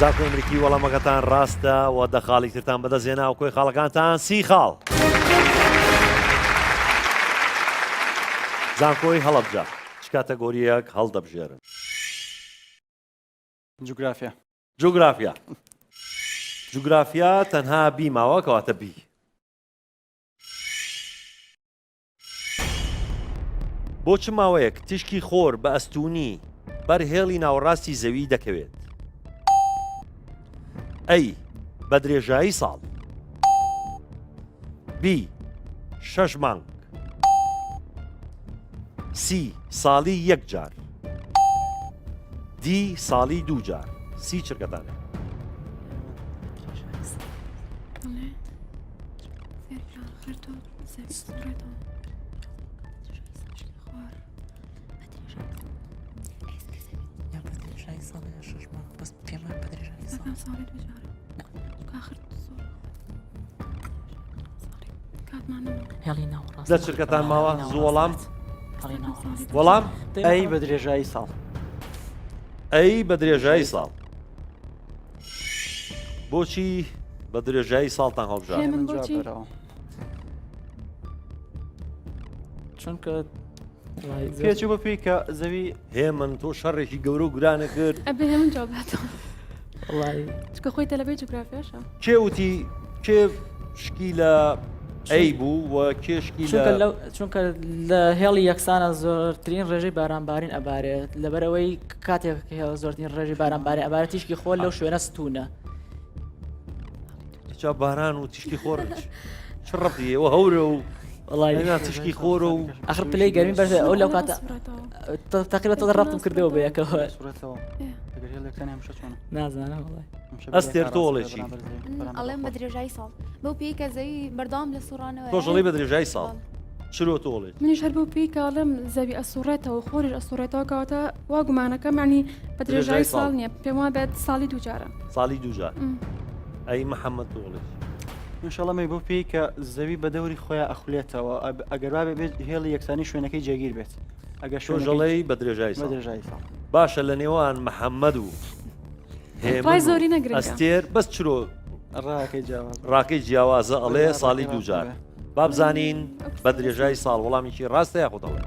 زانکۆی ئەمریکی وەڵامەکەتان ڕاستە و دەخاڵی ترتان بەدەستێنا و کۆی خاڵەکانتان 30 خاڵ. زانکۆی هەڵەبجە چ کاتەگۆریەک هەڵدەبژێرن؟ جوگرافیا. جوگرافیا. جوگرافیا تەنها بی ماوە کەواتە بی. بۆ چ ماوەیەک تشکی خۆر بە ئەستوونی بەرهێڵی ناوەڕاستی زەوی دەکەوێت؟ ئەی بە درێژایی ساڵ، بی 6 مانگ، سی ساڵی 1 جار، دی ساڵی 2 جار. سی چرکەتانێ. لە چرکەتان ماوە زوو وەڵام وەڵام ئەی بە درێژایی ساڵ. ئەی بە درێژایی ساڵ. بۆچی بە درێژایی ساڵتان هەڵبژار؟ چونکە پێچوو بە پێی کە زەوی هێمن تۆ شەڕێکی گەورە و گرانە کرد. ئەبێ هێمن جواباتەوە چکە خۆی تەلەبەی جوگرافیاشە. کێ وتی کێ شکی لە ئەی بوو و کێشکی چونکە لە هێڵی یەکسانە زۆرترین ڕێژەی بارانبارین ئەبارێت لەبەرەوەی کاتێک زۆرترین ڕێژی بارانبارێ ئەبارەت تیشکی خۆل لەو شوێنە ستونە. چا باران و تیشکی خۆر چ ڕەبیەوە هەورە و وڵای تشکی خۆرە و ئەخر پلەی گەرمی بەرێ ئەو لەو کاتە تقریبەت ڕەبتم کردەوە بە یەکەوە. نازانم ئەستێر تۆڵێکی ئەڵێم بە درێژایی ساڵ بەو پێی کە زەوی بەردەوام لە سوڕانەوە. تۆژەڵی بە درێژایی ساڵ چرۆ تۆڵێت؟ منیش هەر بۆ پێی کاڵم زەوی ئەسوڕێتەوە خۆریش ئەسوڕێتەوە کەواتە وا گومانەکە معنی بە درێژایی ساڵ نییە پێم وایە بێت ساڵی 2 جارە. ساڵی 2 جار. ئەی محەممەد تۆڵێت انشاءڵەمەی بۆ پێی کە زەوی بە دەوری خۆیان ئەخولێتەوە ئەگەر وا بێت هێڵی یەکسانی شوێنەکەی جێگیر بێت. ئەگەر شۆژەڵەی بە درێژایی ساڵ. باشە لە نێوان محەممەد و زۆری نەگرن ئەستێر بەس چرۆ ڕاکەی جیاوازە ئەڵێ ساڵی 2 جار. بابزانین بە درێژایی ساڵ وەڵامیکی ڕاستە یاخودەڵێ؟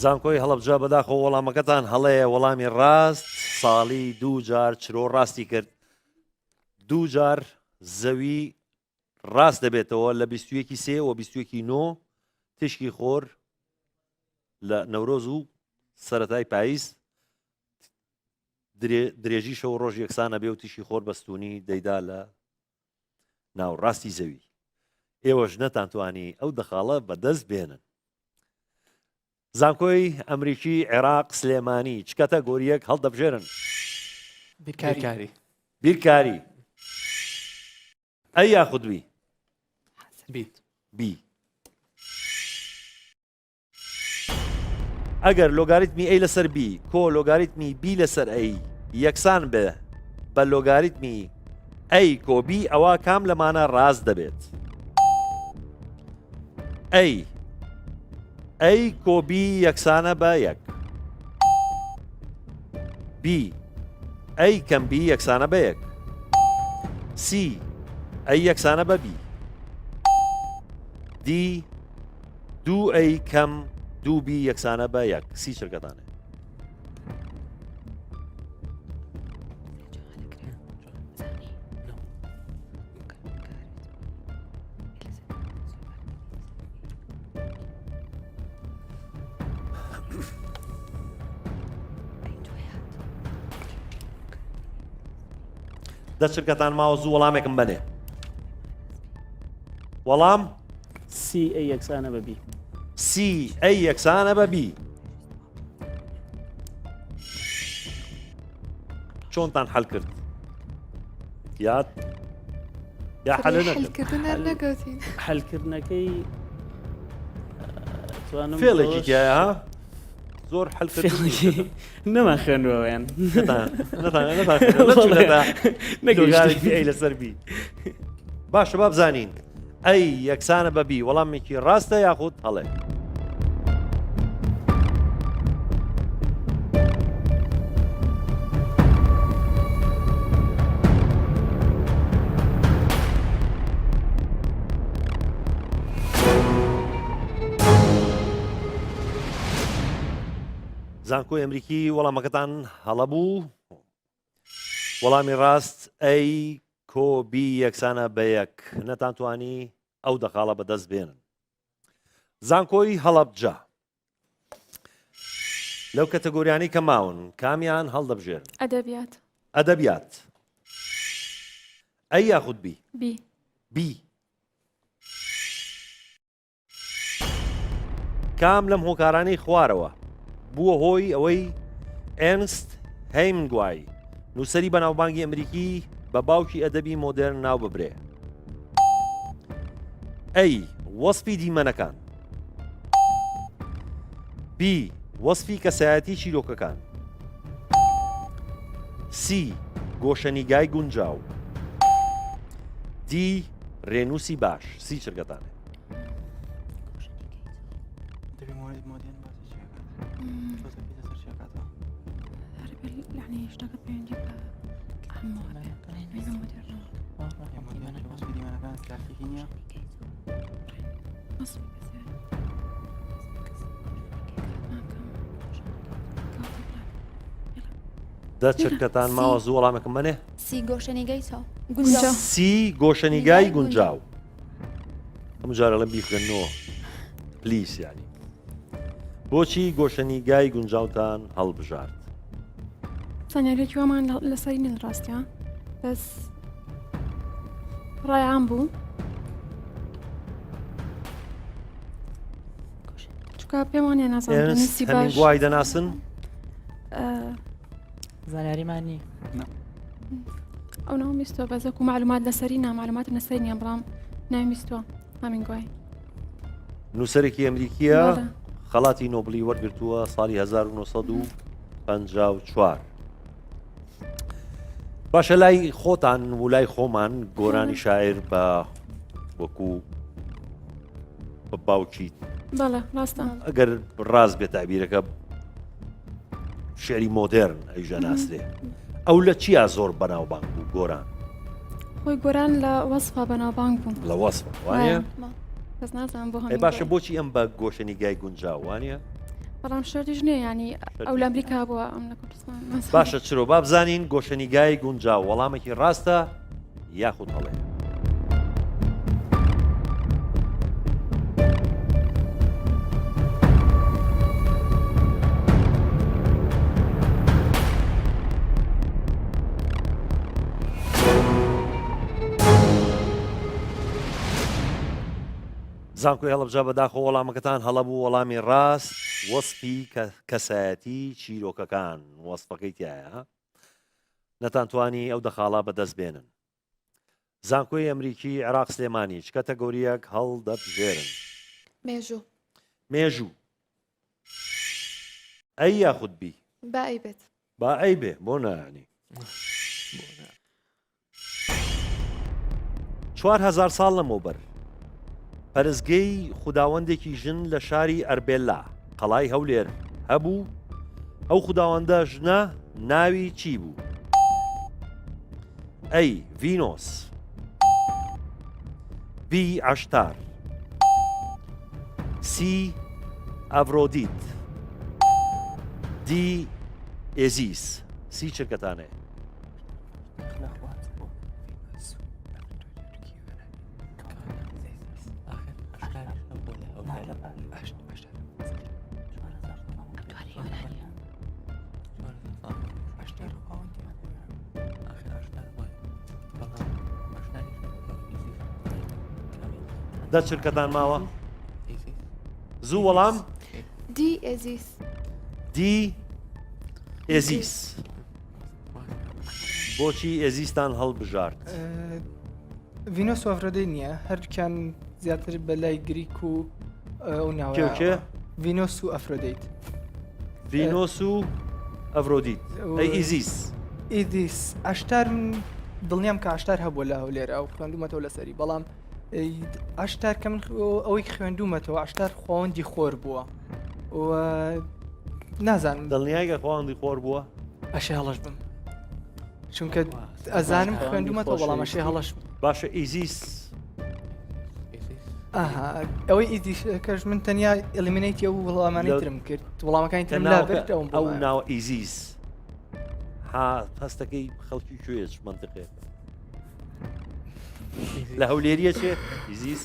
زانکۆی هەڵەبجە بەداخۆ وەڵامەکەتان هەڵەیە وەڵامی ڕاست ساڵی 2 جار چرۆ ڕاستی کرد. 2 جار زەوی ڕاست دەبێتەوە لە 21 و 29 تشکی خۆر لە نەورۆز و سەرەتای پاییز درێژی شەو ڕۆژ یەکسانە بێ و تشکی خۆر بەستونی دەیدا لە ناوڕاستی زەوی. ئێوەش نەتانتوانی ئەو دەخاڵە بەدەست بێنن. زانکۆی ئەمریکی عێراق سلێمانی چ کاتەگۆریەک هەڵدەبژێرن؟ بیرکاری. بیرکاری. ئەی یاخودوی؟ بی. ئەگەر لۆگاریتمی ئەی لەسەر بی کۆ لۆگاریتمی بی لەسەر ئەی یەکسان بێ بە لۆگاریتمی ئەی کۆبی ئەوە کام لەمانە ڕاست دەبێت؟ ئەی کۆبی یەکسانە بە 1، بی ئەی کەمبی یەکسانە بە 1، سی ئەی یەکسانە بە بی، دی 2 ئەی کەم 2 بی یەکسانە بە 1. سی چرکەتانێ. دەچرکەتان ماوە زوو وەڵامێکم بنێ. وەڵام سی ئەی یەکسانە بە بی. سی ئەی یەکسانە بە بی. چۆنتان حەل کرد؟ یا حەل نەکەوتین. حەلکردنەکەی فێڵێکی تایە ها؟ زۆر حلکرد نەمان خوێنوەوەیان ئەی لەسەر بی باشە با بزانین ئەی یەکسانە بەبی وەڵامێکی ڕاستە یاخود هەڵێ زانکۆی ئەمریکی وەڵامەکەتان هەڵە بوو وەڵامی ڕاست ئەی کۆبی یەکسانە بە یەک نەتانتوانی ئەو دەقاڵە بەدەست بێنن زانکۆی هەڵەبجە لەو کەتەگۆریانی کە ماون کامیان هەڵدەبژێن ئەدەبیات ئەدەبیات ئەی یاخود بی بی بی کام لەم هۆکارانەی خوارەوە بووە هۆی ئەوەی ئێرنست هەیمنگوای نووسەری بەناوبانگی ئەمریکی بە باوکی ئەدەبی مۆدرن ناو ببرێ ئەی وەسفی دیمەنەکان بی وەسفی کەسایەتی چیرۆکەکان سی گۆشەنیگای گونجاو دی ڕێنووسی باش سی چرگەتانێ دە چرکەتان ماوە زوو وەڵامێکم منێ سی گۆشەنیگەی سی گۆشەنیگای گونجاو ئەم جارە لەم بیخوێنەوە پلیس یانی بۆچی گۆشەنیگای گونجاوتان هەڵبژارد زانیاریەکی وامان لەسەری نێن ڕاستیان بەس ڕایان بوو چکە پێم وانێ نازانسی باش هەمینگوای دەناسن زانیاریمانی ئەو ناویستۆ بەزەک و معلومات لەسەری نامعلومات لەسەری نیان بەڵام ناویستوە هەمینگوای نووسەرێکی ئەمریکیە خەڵاتی نۆبلی وەرگرتووە ساڵی 1954 باشە لای خۆتان و لای خۆمان گۆرانی شاعر بە وەکو بە باوکی بەڵێ ڕاستە ئەگەر ڕاست بێت تعبیرەکە شعری مۆدرن ئەیژە ناسرێ ئەو لە چیا زۆر بەناوبانگ بوو گۆران خۆی گۆران لە وەسفا بەناوبانگ بوو لە وەسفە وانە بەس نازانم بۆ ئەی باشە بۆچی ئەم بە گۆشەنیگای گونجاو وانە بەڵام شەرتیش نییە ینی ئەو لە ئەمریکا بووە ئەم لە کوردستان باشە چرۆ با بزانین گۆشەنیگای گونجاو وەڵامێکی ڕاستە یاخود هەڵێ زانکۆی هەڵەبجە بەداخۆ وەڵامەکەتان هەڵەبوو وەڵامی ڕاست وەسفی کەسایەتی چیرۆکەکان وەسفەکەی تایە نەتانتوانی ئەو دەخاڵا بەدەست بێنن زانکۆی ئەمریکی عێراق سلێمانی چ کەتەگۆریەک هەڵدەبژێرن مێژوو مێژوو ئەی یاخود بی با ئەی بێت با ئەی بێ بۆ نانی 4000 ساڵ لەمەوبەر پەرستگەی خوداوەندێکی ژن لە شاری ئەربێلا قەڵای هەولێر هەبوو ئەو خوداوەندە ژنە ناوی چی بوو ئەی ڤینۆس بی عەشتار سی ئەڤرۆدیت دی ئێزیس سی چرکەتانێ دە چرکەتان ماوە زوو وەڵام دی ئێزیس دی ئێزیس بۆچی ئێزیستان هەڵبژارد ڤینۆس و ئەفرۆدەی نییە هەردووکیان زیاتر بە لای گریک و ئەو ناوە کێ ڤینۆس و ئەفرۆدەیت ڤینۆس و ئەڤرۆدیت ئەی ئیزیس ئیدیس ئاشتار من دڵنیام کە ئاشتار هەبووە لە هەولێرە ئەو خوێندومەتەوە لەسەری بەڵام ئاشتار کە من ئەوەی خوێندومەتەوە ئاشتار خۆوەندی خۆر بووە و نازانم دڵنیایگە خواندی خۆر بووە ئەشێ هەڵەش بم چونکە ئەزانم خوێندومەتەوە بەڵام ئەشێ هەڵەش باشە ئیزیس ئەوەی ئیدیش کەش من تەنیا ئەلیمینەیتی ئەو وەڵامانەی ترم کرد وەڵامەکانی ترم لا برد ئەو ناوە ئیزیس هەستەکەی خەڵکی کوێش منطقێ لە هەولێریە چێ ئیزیس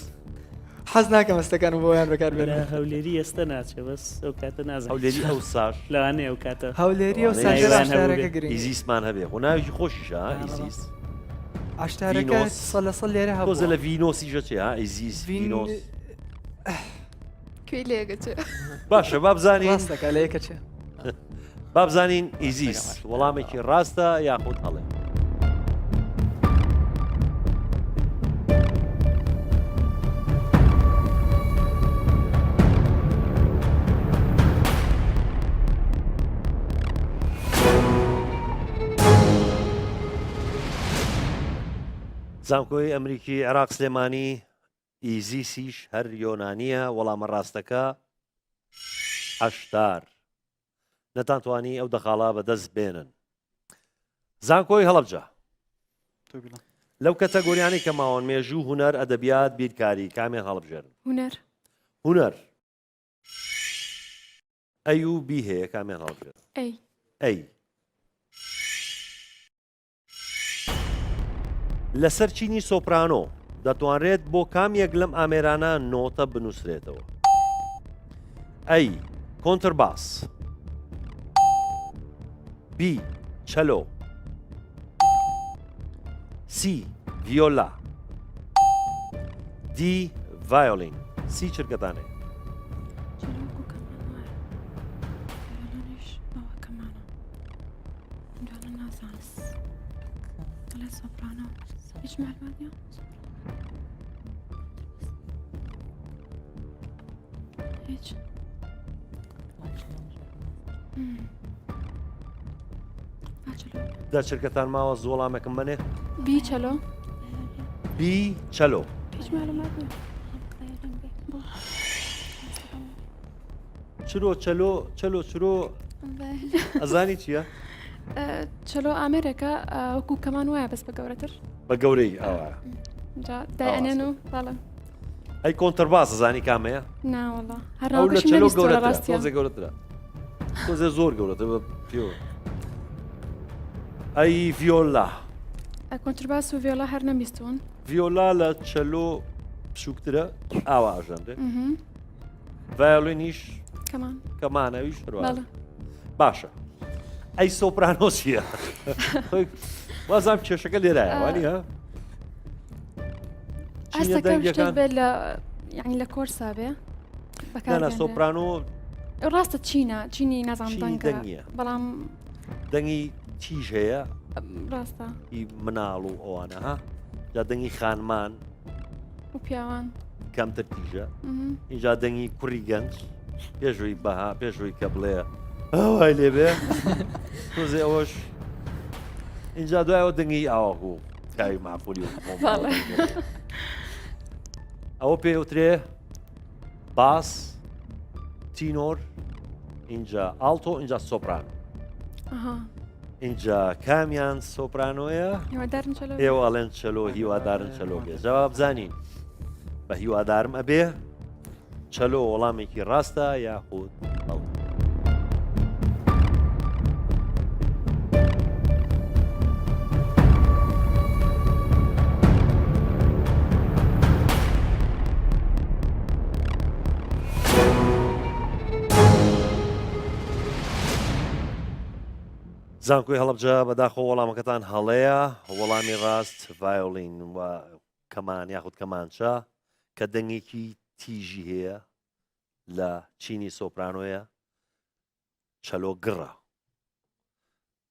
حەز ناکەم ئەستەکانم بۆیان بەکاربێن هەولێری ئێستا ناچێ بەس ئەو کاتە نازانم هەولێری ئەو ساش لەوانەیە ئەو کاتە هەولێری ئەو ساشارەکە گرنگ ئیزیسمان هەبێ خۆ ناوی خۆشیشە ئیزیس ئاشتارەکە سەل لە سەل لێرە هەبوو تۆزە لە ڤینۆسیژە چێ ئیزیس ڤینۆس کوێ لێگەچێ باشە بابزانین ڕاستەکە لە یەکە چێ بابزانین ئیزیس وەڵامێکی ڕاستە یاخود هەڵێ زانکۆی ئەمریکی عێراق سلێمانی ئیزیسیش هەر یۆنانیە وەڵامە ڕاستەکە ئەشتار نەتانتوانی ئەو دەخاڵا بەدەست بێنن زانکۆی هەڵەبجە لەو کەتەگۆریانی کە ماوەن مێژوو هوەر ئەدەبیات بیرکاری کامیان هەڵبژێرن هوەر ئەی و بی هەیە کامیان هەڵبژێرن ئەی لەسەر چینی سۆپرانۆ دەتوانرێت بۆ کامێک لەم ئامێرانە نۆتە بنووسرێتەوە ئەی کۆنترباس بی چەلۆ سی ڤیۆلا دی ڤایۆلین سی چرکەتانێ هیچ معلومات نییە هیچ دە چرکەتان ماوە زۆڵامێکم بنێ بی چەلۆ بی چەلۆ هیچ معلومات نییە چرۆ چەلۆ چەلۆ چرۆ ئەزانی چییە؟ چەلۆ ئامێرێکە وەکو کەمان وایە بەس بە گەورەتر بە گەورەی ئەوە دایانێن و باڵە ئەی کۆنتەرباس زانی کامەیە؟ ناوەڵە ئەو لە چەلۆ گەورەترە تۆزێ گەورەترە تۆزێ زۆر گەورەتر بە پیۆ ئەی ڤیۆلا کۆنترباس و ڤیۆلا هەر نەبیستون ڤیۆلا لە چەلۆ بچووکترە ئاوا ئاژەندێ ڤایۆلینیش کەمانەویش باشە ئەی سۆپرانۆ چییە؟ وازام کێشەکە لێرایە وانە؟ یعنی لە کۆرسا بێ بەکانە سۆپرانۆ ڕاستە چینە چینی نازانم دەنگیە بەڵام دەنگی تیژ هەیە ڕاستە ئی مناڵ و ئەوانە ها جا دەنگی خانمان و پیاوان کەمتر تیژە اینجا دەنگی کوڕی گەنج پێشووی بەها پێشووی کە بڵێ ئەوای لێبێ تۆزێ ئەوەش اینجا دوایەوە دەنگی ئاوە و کاوی ماپۆلی و ئەوە پێوترێ باس تینۆر اینجا ئالتۆ اینجا سۆپران اینجا کامیان سۆپرانۆیە ئێوە ئەڵێن چەلۆ هیوادارن چەلۆ بێ جواب بزانین بە هیوادارم ئەبێ چەلۆ وەڵامێکی ڕاستە یاخود هەڵ زانکۆی هەڵەبجە بەداخۆ وەڵامەکەتان هەڵەیە وەڵامی ڕاست ڤایۆلین و کەمان یاخود کەمانچە کە دەنگێکی تیژی هەیە لە چینی سۆپرانۆیە چەلۆ گڕە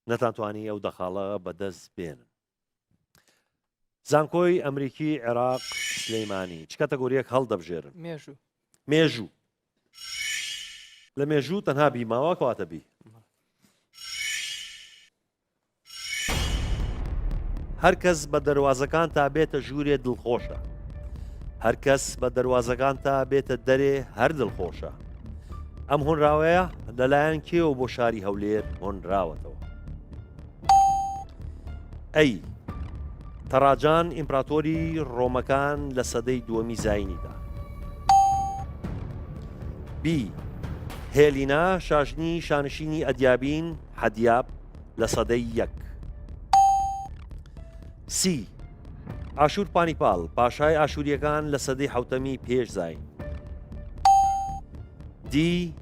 نەتانتوانی ئەو دەخاڵە بەدەست بێنن زانکۆی ئەمریکی عێراق سلەیمانی چ کەتەگۆریەک هەڵدەبژێرن مێژوو مێژوو لە مێژوو تەنها بیماوە کەواتە بی. هەر کەس بە دەواازەکان تا بێتە ژوورێ دڵخۆشە. هەر کەس بە دەواازەکان تا بێتە دەرێ هەر دڵخۆشە. ئەم هۆنراوەیە لەلایەن کێوە بۆ شاری هەولێر هۆنراوەتەوە. ئەی تەڕاجان ئیمپراتۆری ڕۆمەکان لە سەدەی دووەمی زاینیدا. بی هێلینا شاژنی شانشینی ئەدیابین حەدیاب لە سەدەی یەک. سی ئاشور پانیپال پاشای ئاشوریەکان لە سەدەی حوتەمی پێش زاین. دی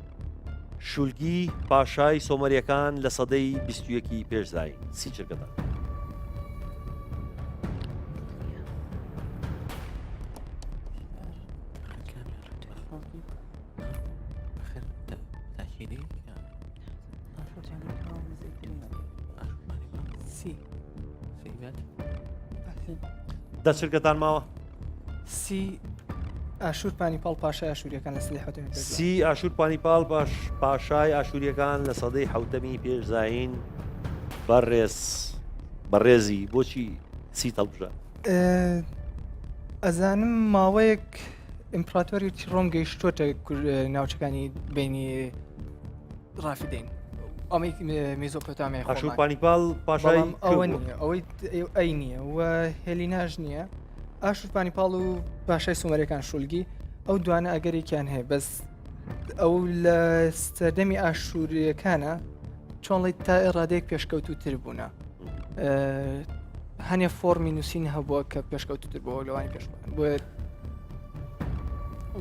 شولگی پاشای سۆمەریەکان لە سەدەی 21 پێش زاین. سی چرکەدا. دە چرکەتان ماوە؟ سی ئاشور پانیپال پاشای ئاشوریەکان لە سەدەی حوتەمی پێش زاین. سی ئاشور پانیپال پاشای ئاشوریەکان لە سەدەی حوتەمی پێش زاین. بەڕێزی بۆچی سی هەڵبژە؟ ئەزانم ماوەیەک ئیمپراتۆری ڕۆم گەیشتووەتە ناوچەکانی بینی ڕافدەین ئەمەی مێزۆپۆتامیای ئاشور پانیپال پاشای ئەوە نییە ئەوەی ئەی نییە و هێلیناژ نییە. ئاشور پانیپال و پاشای سومەریەکان شولگی ئەو دوانە ئەگەرێکیان هەیە بەس ئەو لە سەردەمی ئاشوریەکانە چۆنڵی تا ڕادەیەک پێشکەوتوتر بوونە. هەنێ فۆرمی نووسین هەبووە کە پێشکەوتوتر بۆ لەوانی پێش بۆ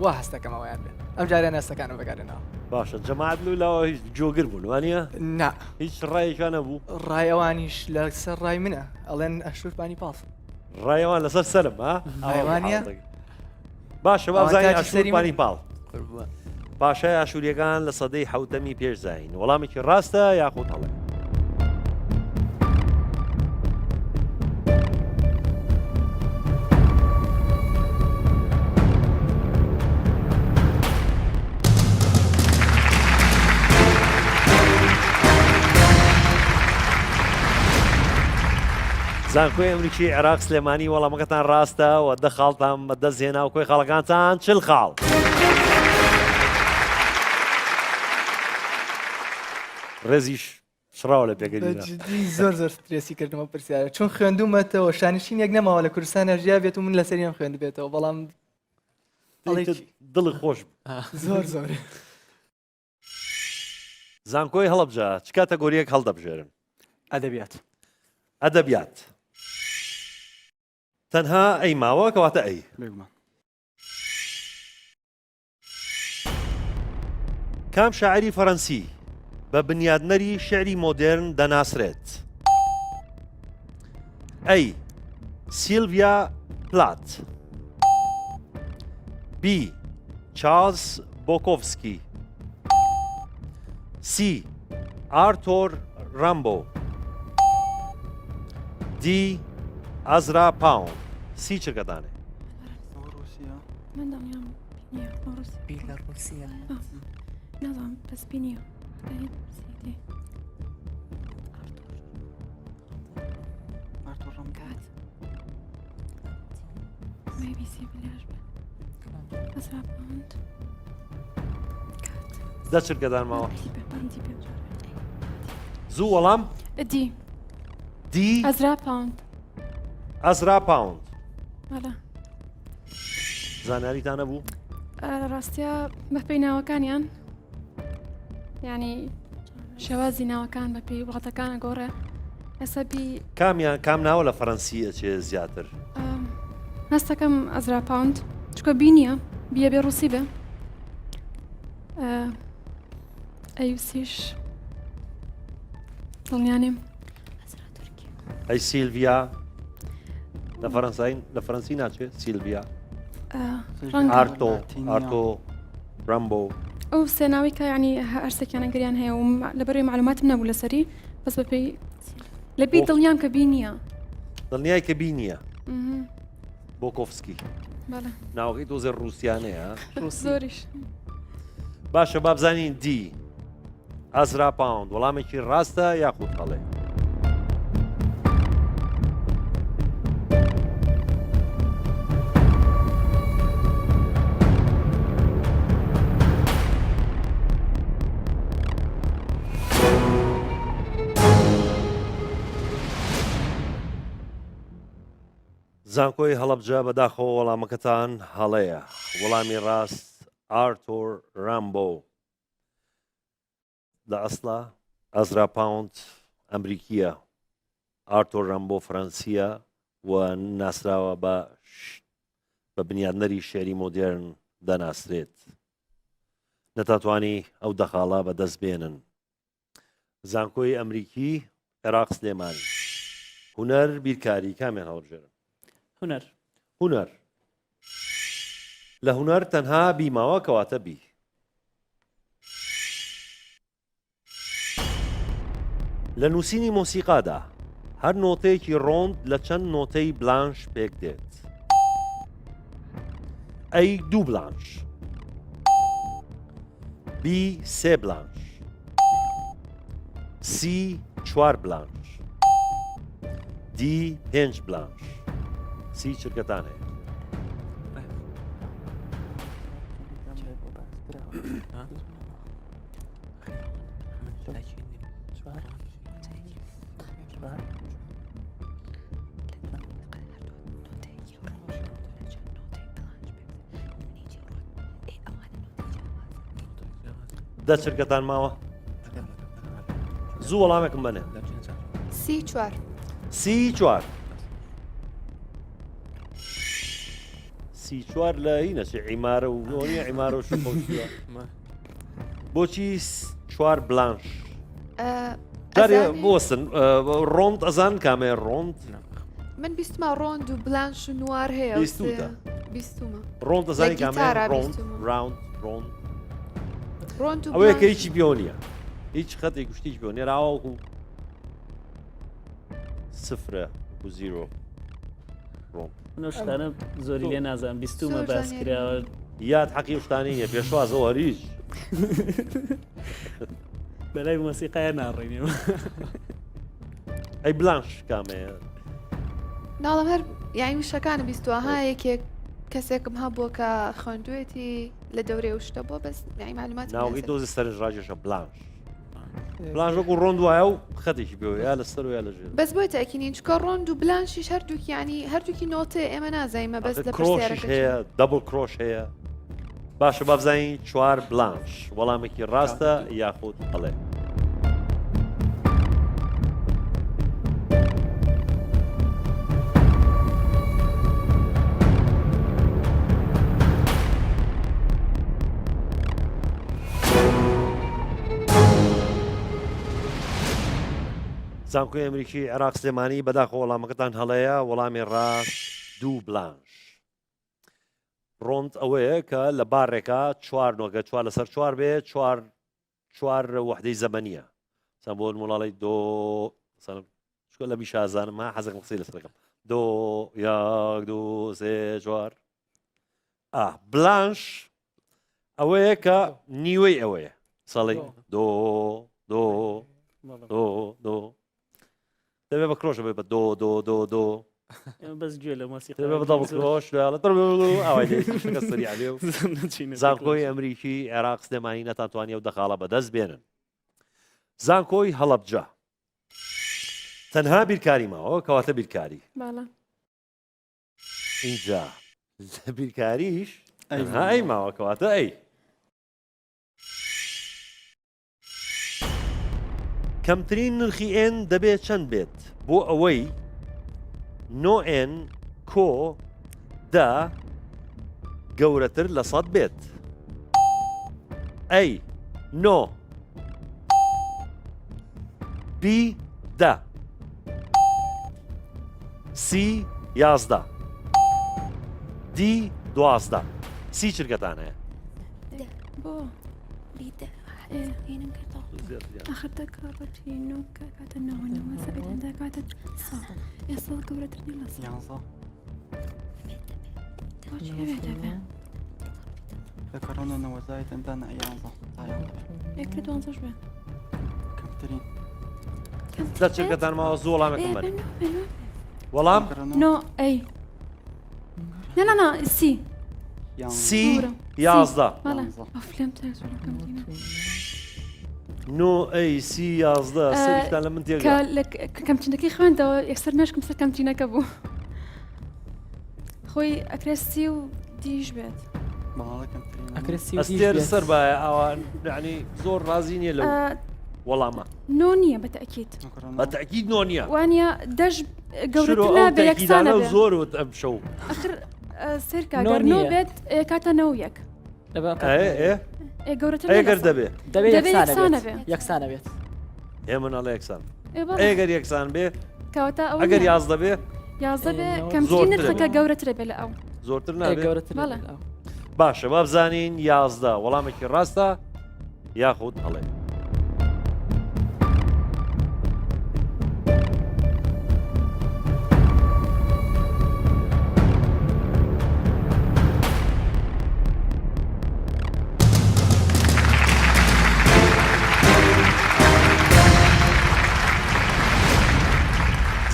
وا هەستەکەمەوەیان بێت ئەم جاریان هەستەکانە بەکارێنەوە. باشە جەماعەت لەوە هیچ جۆگر بوون وانە؟ نا هیچ ڕایەکان نەبوو. ڕایەوانیش لەسەر ڕای منە ئەڵێن ئەشور پانیپال. ڕایەوان لەسەر سەرم ها؟ ڕایوانە؟ باشە بابزانین ئاشور پانیپال پاشای ئاشوریەکان لە سەدەی حوتەمی پێش زاین. وەڵامێکی ڕاستە یاخود هەڵێ؟ زانکۆی ئەمریکی عێراق سلێمانی وەڵامەکەتان ڕاستە و دە خاڵتان بەدەستهێنا و کۆی خاڵەکانتان چل خاڵ. ڕێزیش شڕاوە لە پێگەری زۆر زۆر سترێسی کردمەوە پرسیارە چون خوێندومەتەوە شانشین یەک نەماوە لە کوردستانە ژیا بێت و من لە سەریان خوێند بێتەوە بەڵام دڵی خۆش زۆر زۆر. زانکۆی هەڵەبجە چ کاتەگۆریەک هەڵدەبژێرن؟ ئەدەبیات. ئەدەبیات. تەنها ئەی ماوە کەواتە ئەی. کام شاعری فەڕەنسی بە بنیادنەری شعری مۆدێرن دەناسرێت؟ ئەی سیلڤیا پلات. بی چارلز بۆکۆڤسکی. سی ئارتۆر ڕامبۆ. دی ئازرا پاوند. سی چرکەدانێ؟ من دڵنیام بیلەڕوسیا نازانم بەس بینیە دە چرکەدان ماوە زوو وەڵام دی دی ئەزرا پاوند. ئەزرا پاوند. وەڵا زانیاریتان نەبوو؟ ڕاستیە بەپێی ناوەکانیان ینی شێوازی ناوەکان بەپێی وڵاتەکانە گۆڕێ ئەسەبی کامیان کام ناوە لە فەڕەنسی ئەچێ زیاتر؟ هەستەکەم ئەزرا پاوند چکە بینیە بیە بێ ڕووسی بێ ئەیوسیش دڵنیانێم. ئەی سیلڤیا لە فەڕەنسی ناچێت سیلڤیا ئارتۆ ڕامبۆ ئەو سێناوی کە ینی هەرسێکیانە گریان هەیە و لەبەرەوەی معلوماتم نەبوو لەسەری بەس بەپێی لەبی دڵنیام کە بینیە دڵنیای کە بینیە بۆکۆفسکی بەڵێ ناوەکەی تۆزێ ڕووسیانەیە زۆریش باشە با بزانین دی ئەزرا پاوند وەڵامێکی ڕاستە یاخود هەڵێ زانکۆی هەڵەبجە بەداخەوە وەڵامەکەتان هەڵەیە وەڵامی ڕاست ئارتۆر رامبۆ لە ئەسڵا ئەزرا پاوند ئەمریکیە ئارتۆر رامبۆ فەرەنسیە و ناسراوە بە بنیادنەری شێری مۆدێرن دەناسرێت نەتاتوانی ئەو دەخاڵا بەدەست بێنن زانکۆی ئەمریکی عێراق سلێمانی هونەر بیرکاری کامیان هەڵبژێرن هونەر لە هونەر تەنها بیماوە کەواتە بی لە نووسینی مۆسیقادا هەر نۆتەیەکی ڕۆند لە چەند نۆتەی بلانش پێک دێت ئەی دوو بلانش بی سێ بلانش سی چوار بلانش دی پێنج بلانش سی چرکەتان هەیە دە چرکەتان ماوە زوو وەڵامێکم بنێ سی چوار سی چوار سی چوار لە هینەچێ عیمارە و نیە عیمارە و شوخۆشیوە بۆچی چوار بلانش جارێ بۆستن ڕۆند ئەزان کامێ ڕۆند من بیستمە ڕۆند و بلانش و نوار هەیە بیستمە ڕۆند ئەزانی کامێ ڕۆند ڕاوند ڕۆند ڕۆند و ئەوەیە کە هیچی بیۆ نییە هیچ خەتێک گشتیش بیۆ نێراوەکو سفرە و زیرۆ شتانە زۆری لێ نازان بیستمە باسکراوە یاد حەقی شتانی نیە پێشوازەوە هەریش بەلای مۆسیقایە ناڕێنێەوە ئەی بلانش کامەیە ناڵم هەر یانی وشەکانە بیستوە ها یەکێک کەسێکم هەبووە کە خوێندوێتی لە دەورێ وشتە بۆ بەس یانی معلومات ناوی دۆزی سەرنجڕاکێشە بلانش بلانش وەکو ڕۆند وایە و خەتێکی بێ یا لەسەر و یا لەژێر بەس بۆی تاکینین چکە ڕۆند و بلانشیش هەردووک ینی هەردووکی نۆتێ ئێمە نازایمە بەس لە کرۆشش هەیە دەبڵ کرۆش هەیە باشە با بزانین چوار بلانش وەڵامێکی ڕاستە یاخود هەڵێ زانکۆی ئەمریکی عێراق سلێمانی بەداخە وەڵامەکەتان هەڵەیە وەڵامی ڕاست دوو بلانش ڕۆند ئەوەیە کە لە بارڕێکە چوار نۆگە چوار لەسەر چوار بێ چوار وحدەی زەمەنیە چەند بۆ وڵاڵی دۆ شکۆ لە میشازانم ما حەزەکەم قسەی لەسەرەکەم دۆ یاک دوو سێ چوار بلانش ئەوەیە کە نیوەی ئەوەیە سەڵی دۆ دۆ دۆ دۆ دەبێ بە کرۆشە بێ بە دۆ دۆ دۆ دۆ بەس گوێ لە مۆسیقا دەبێ بە دەبڵ کرۆش زانکۆی ئەمریکی عێراق سلێمانی نەتانتوانی ئەو دەخاڵە بەدەست بێنن زانکۆی هەڵەبجە تەنها بیرکاری ماوە کەواتە بیرکاری اینجا بیرکاریش تەنها ئەی ماوە کەواتە ئەی کەمترین نرخی ئێن دەبێت چەند بێت بۆ ئەوەی نۆئێن کۆ دا گەورەتر لە سەد بێت ئەی نۆ بی دا سی یازدە دی دوازدە سی چرکەتان هەیە آخر دەکڕەتی نۆکە کاتە ناوەنەوە سەبێتدا کاتە ئێستا گەورەترنی لە ذكرنا وزايد عندنا أيام يكرد وانزش بێ كمترين لە چرکەتان ماوە زوو وەڵامێکم بەن وەڵام نۆ ئەی نه سی سی 11 ئەفلم تەزورەکەم نۆ ئەی سی 11 سەریتان لە من تێگە کە کەمچینەکەی خوێندەوە یەکسەر نشکم سەر کەمچینەکە بوو خۆی ئەکرێت سی و دیش بێت ئەستێر سەر باە ئەوان یعنی زۆر ڕازی نییە لەو وەڵامە نۆ نییە بەتەکیید بەتەکیید نۆ نییە وانە دەش گەورەتر بە یەکسانە زۆرت ئەم شەو ئەخر سێرکگەر نۆ بێت کاتە نەو یەک گەورەتر ئەگەر دەبێت یەکسانە بێت ئێمە ناڵە یەکسان ئەگەر یەکسان بێ کەواتە ئەگەر یازدە بێ یازدە بێ کەمترین نرخەکە گەورەترە بێ لە ئەو زۆرتر نابێت گەورەتر باشە با بزانین یازدە وەڵامێکی ڕاستە یاخود هەڵێ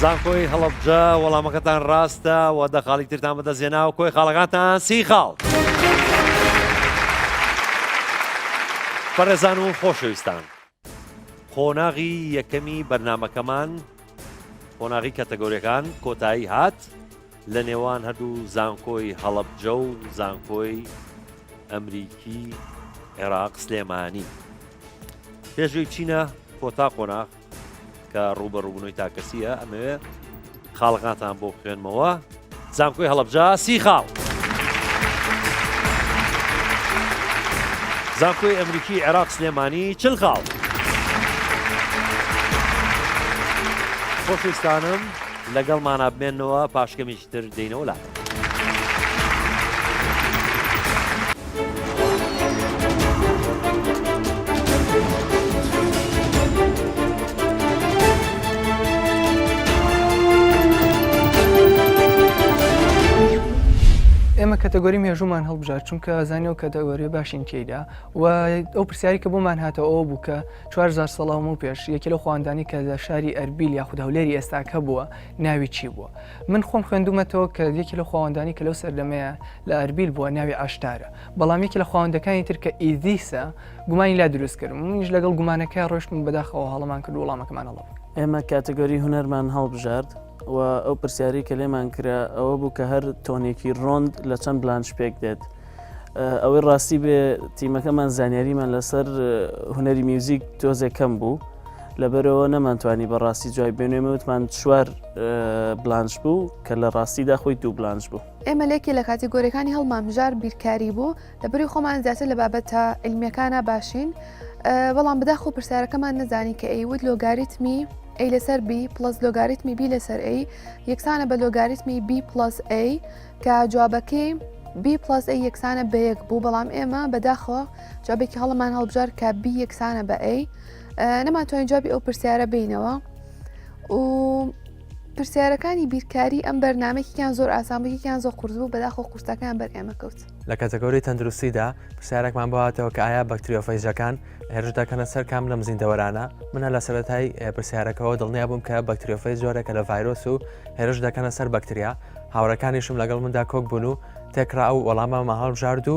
زانکۆی هەڵەبجە وەڵامەکەتان ڕاستە و دەخاڵی ترتان بەدەستێنا و کۆی خاڵەکانتان سی خاڵ. بەڕێزان و خۆشەویستان، قۆناغی یەکەمی بەرنامەکەمان، قۆناغی کەتەگۆریەکان کۆتایی هات لە نێوان هەردوو زانکۆی هەڵەبجە و زانکۆی ئەمریکی عێراق سلێمانی. پێشووی چینە کۆتا قۆناغ کە ڕوبەڕووبوونەوەی تاکەسیە ئەمەوێ خاڵەکانتان بۆ بخوێنمەوە. زانکۆی هەڵەبجە سی خاڵ. زانکۆی ئەمریکی عێراق سلێمانی چل خاڵ. خۆشەویستانم لەگەڵمانە بمێنەوە پاشکەمیشی تر دێنەوە لا. ئێمە کەتەگۆری مێژومان هەڵبژار چونکە زانانی و کەتەگۆری باشین تێیدا و ئەو پرسیاری کە بۆمان هاتەوە ئەوە بوو کە 4000 ساڵەوە و پێش یەکێ لە خواندانی کە لە شاری ئەربیل یاخود هەولێری ئێستاکە بووە ناوی چی بووە. من خۆم خوێندومەتەوە کە یەکی لە خواندانی کە لەو سەردەمەیە لە ئەربیل بووە ناوی ئاشتارە، بەڵام یەکی لە خواندەکانی تر کە ئیدیسە گومانی لا دروست کردم. منیش لەگەڵ گومانەکە ڕۆشتم بەداخەوە هەڵەمان کرد وەڵامەکەمان هەڵە. ئێمە کاتەگۆری هونەرمان هەڵبژارد و ئەو پرسیاری کە لێمان کرا ئەوە بوو کە هەر تۆنێکی ڕۆند لە چەند بلانشپێک دێت. ئەوەی ڕاستی بێ تیمەکەمان زانیاریمان لەسەر هونەری میوزیک تۆزێک کەم بوو، لەبەرەوە نەمانتوانی بەڕاستی جوای بێنێمە وتمان 4 بلانش بوو کە لە ڕاستیدا خۆی 2 بلانش بوو. ئێمە لێکی لە کاتیگۆریەکانی هەڵمامژار بیرکاری بوو لەبەری خۆمان زیاتر لە بابەتە علمیەکانە باشین، بەڵام بەداخۆ پرسیارەکەمان نەزانی کە ئەیوت لۆگاریتمی A لەسەر B پلس لۆگاریتمی B لەسەر A یەکسانە بە لۆگاریتمی B پلس A کە جوابەکەی B پلس A یەکسانە بە 1 بوو، بەڵام ئێمە بەداخۆ جوابێکی هەڵمان هەڵبژار کە B یەکسانە بە A نەماتوانین جوابی ئەو پرسیارە بینەوە و پرسیارەکانی بیرکاری ئەم بەرنامەیەکیان زۆر ئاسانبوویان زۆر قورس بوو، بەداخۆ قورسەکان بەر ئێمە کەوت. لە کاتەگۆری تەندروستیدا پرسیارێکمان بۆ هاتەوە کە ئایا بەکتریۆفەیژەکان هێرش دەکەنە سەر کام لەم زیندەوەرانە. منە لە سەرەتای پرسیارەکەەوە دڵنیا بووم کە بەکتریۆفەیژ جۆرێکە لە ڤایرۆس و هێرش دەکەنە سەر بەکتریا. هاوڕەکانیشم لەگەڵ مندا کۆک بوون و تێکرا و وەڵامەمە هەڵبژارد و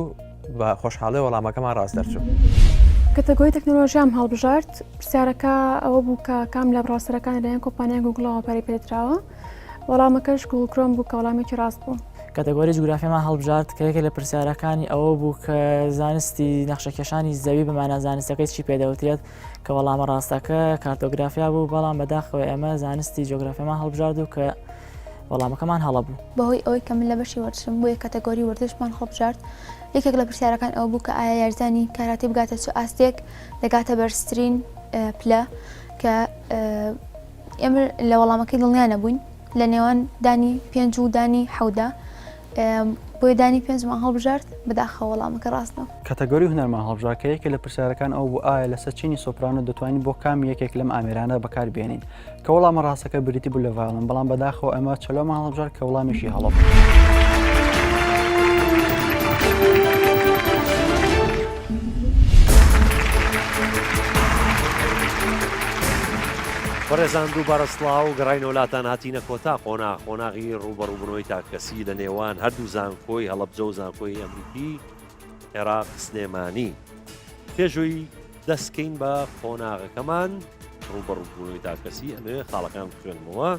بە خۆشحاڵی وەڵامەکەمان ڕاست دەرچوو. کەتەگۆری تەکنۆلۆژیام هەڵبژارد. پرسیارەکە ئەوە بوو کە کام لە بڕاستەرەکان لەیان کۆمپانیای گوگڵەوە پەری پێدراوە، وەڵامەکەش گوگڵ کرۆم بوو کە وەڵامێکی ڕاست بوو. کاتەگۆری جوگرافیامان هەڵبژارد کە یەکێک لە پرسیارەکانی ئەوە بوو کە زانستی نەخشەکێشانی زەوی بەمانە زانستەکەی چی پێدەوترێت کە وەڵامە ڕاستەکە کارتۆگرافیا بوو، بەڵام بەداخەوە ئێمە زانستی جۆگرافیامان هەڵبژارد و کە وەڵامەکەمان هەڵە بوو. بەهۆی ئەوەی کە من لە بەشی وەرزشم بۆ یەک کاتەگۆری وەرزشمان هەڵبژارد، یەکێک لە پرسیارەکان ئەوە بوو کە ئایا یارزانی کاراتی بگاتە چ ئاستێک دەگاتە بەرزترین پلە کە ئێمە لە وەڵامەکەی دڵنیا نەبووین لە نێوان دانی 5 و دانی 7دا، بۆیە دانی 5مان هەڵبژارد، بەداخەوە وەڵامەکە ڕاستە. کاتەگۆری هونەرمان هەڵبژار کە یەکێک لە پرسیارەکان ئەو بوو ئایا لەسەر چینی سۆپرانۆ دەتوانین بۆ کام یەکێک لەم ئامێرانە بەکاربێنین کە وەڵامە ڕاستەکە بریتی بوو لە ڤایۆڵن، بەڵام بەداخەوە ئەمە چەلۆمان هەڵبژار کە وەڵامیشی هەڵە بوو. بەڕێزان دووبارە سڵاو گەڕای نۆلاتان هاتینە کۆتا قۆناغی ڕوبەڕووبنەوەی تاکەسی لە نێوان هەردوو زانکۆی هەڵەبجە و زانکۆی ئەمریکی عێراق سلێمانی پێشووی دەستکەین بە قۆناغەکەمان ڕوبەڕووبنەوەی تاکەسی ئەمێ خاڵەکان بخوێنمەوە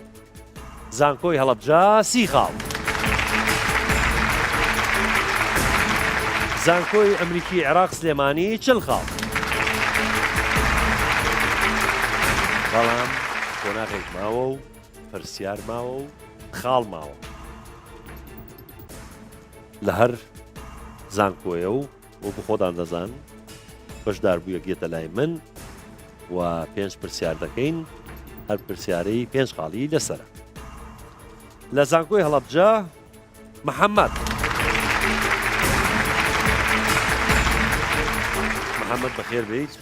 زانکۆی هەڵەبجە 30 خاڵ زانکۆی ئەمریکی عێراق سلێمانی 40 خاڵ بەڵام قۆناغێک ماوە و پرسیار ماوە و خاڵ ماوە لە هەر زانکۆیە و وەکو خۆتان دەزان بەشداربوویەک یێتە لای من و 5 پرسیار دەکەین هەر پرسیارەی 5 خاڵی لەسەرە لە زانکۆی هەڵەبجە محەممەد بەخێر بیت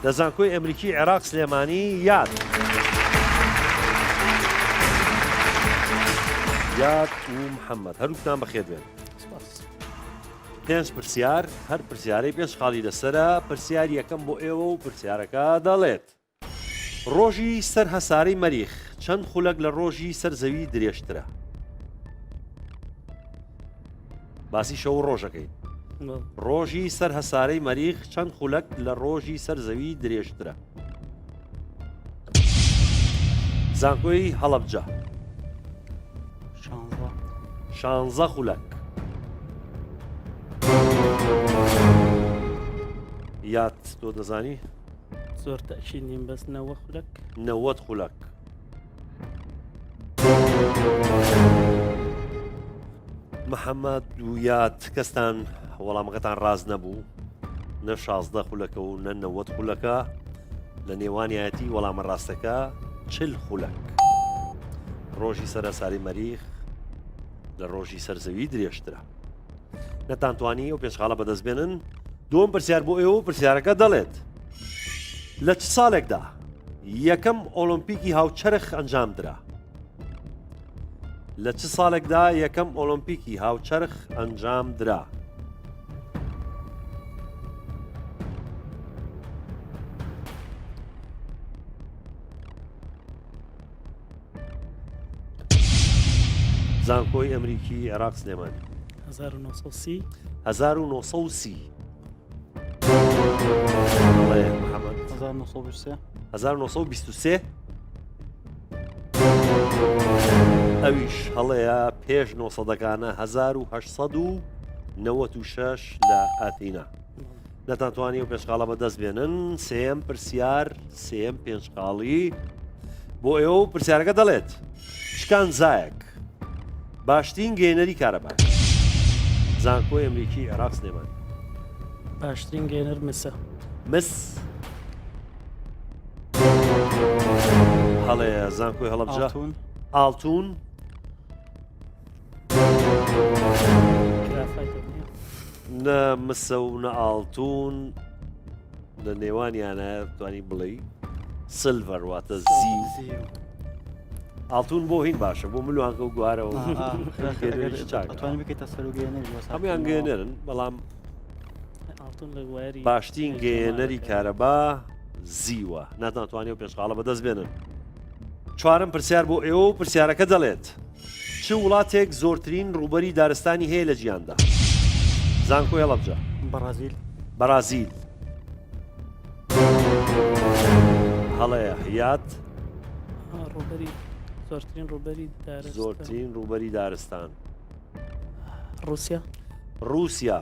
لە زانکۆی ئەمریکی عێراق سلێمانی یاد و محەممەد هەروکتان بەخێر بێن 5 پرسیار هەر پرسیارەی 5 خاڵی لەسرە پرسیار یەکەم بۆ ئێوە و پرسیارەکە دەڵێت ڕۆژی سەر هەسارەی مەریخ چەند خولەک لە ڕۆژی سەر زەوی درێژترە باسی شەو ڕۆژەکەین ڕۆژی سەر هەسارەی مەریخ چەند خولەک لە ڕۆژی سەر زەوی درێژترە زانکۆی هەڵەبجە 16 خولەک یاد تۆ دەزانی زۆر تەشی نیم بەس 90 خولەک 90 خولەک محەممەد و یاد کەستان وەڵامەکەتان ڕاز نەبوو نە 16 خولەکە و نە 90 خولەکە لە نێوانیەتی وەڵامە ڕاستەکە 40 خولەک ڕۆژی سەرەساری مەریخ لە ڕۆژی سەرزەوی درێژترە نەتانتوانی و پێشخاڵە بەدەستبێنن دووەم پرسیار بۆ ئێوە پرسیارەکە دەڵێت لە چ ساڵێکدا یەکەم ئۆلۆمپیکی هاوچەرخ ئەنجامدرا لە چ ساڵێکدا یەکەم ئۆلۆمپیکی هاوچەرخ ئەنجامدرا زانکۆی ئەمریکی عێراق سلێمانی 1930 1930 محەممەد 1923 ئەویش هەڵەیە پێش 900ەکانە 1896 لە ئاتینا نەتانتوانی و پێشقاڵە بەدەست بێنن سێم پرسیار سێم پێنجقاڵی بۆ ئێوە و پرسیارەکە دەڵێت شکان زایەک باشترین گەینەری کارەبا زانکۆی ئەمریکی عێراق سلێمانی باشترین گەینەر مسە مس هەڵەیە زانکۆی هەڵەبجە ئاڵتون نە مسە و نە ئاڵتون لە نێوانیانە توانی بڵێ سلڤەر واتە زی ئاڵتون بۆ هین باشە بۆ ملوانکە و گوارەوە هەمویان گەێنەرن بەڵام باشترین گەێنەری کارەبا زیوە ناتوانێت و پێشقاڵە بەدەست بێنن چوارم پرسیار بۆ ئێوە و پرسیارەکە دەڵێت چ وڵاتێک زۆرترین ڕوبەری دارستانی هەیە لە جیاندا زانکۆی هەڵەبجە بەرازیل هەڵەیە حیات زۆرترین ڕوبەری دارستان رووسیا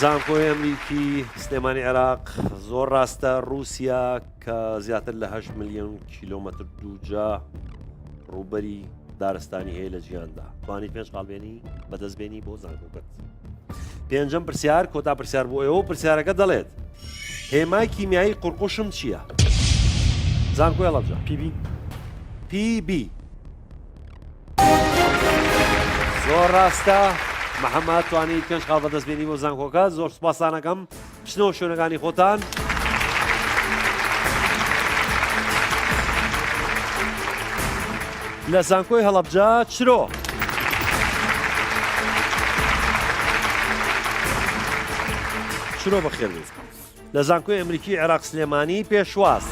زانکۆی ئەمریکی سلێمانی عێراق زۆر ڕاستە رووسیا کە زیاتر لە 8 ملیۆن کیلۆمەتر دووجا ڕوبەری دارستانی هەیە لە جیاندا توانی پێنج قاڵبێنی بەدەستبێنی بۆ زانکۆکەت پێنجەم پرسیار کۆتا پرسیار بۆ ئێوە پرسیارەکە دەڵێت هێمای کیمیایی قورقوشم چییە؟ زانکۆی هەڵەبجە PB زۆر ڕاستە محەممەد توانیت پێنج قاڵ بەدەستبێنی بۆ زانکۆکە زۆر سوپاسانەکەم بچنەوە شوێنەکانی خۆتان لە زانکۆی هەڵەبجە چرۆ چرۆ بەخێر بێت لە زانکۆی ئەمریکی عێراق سلێمانی پێشواز.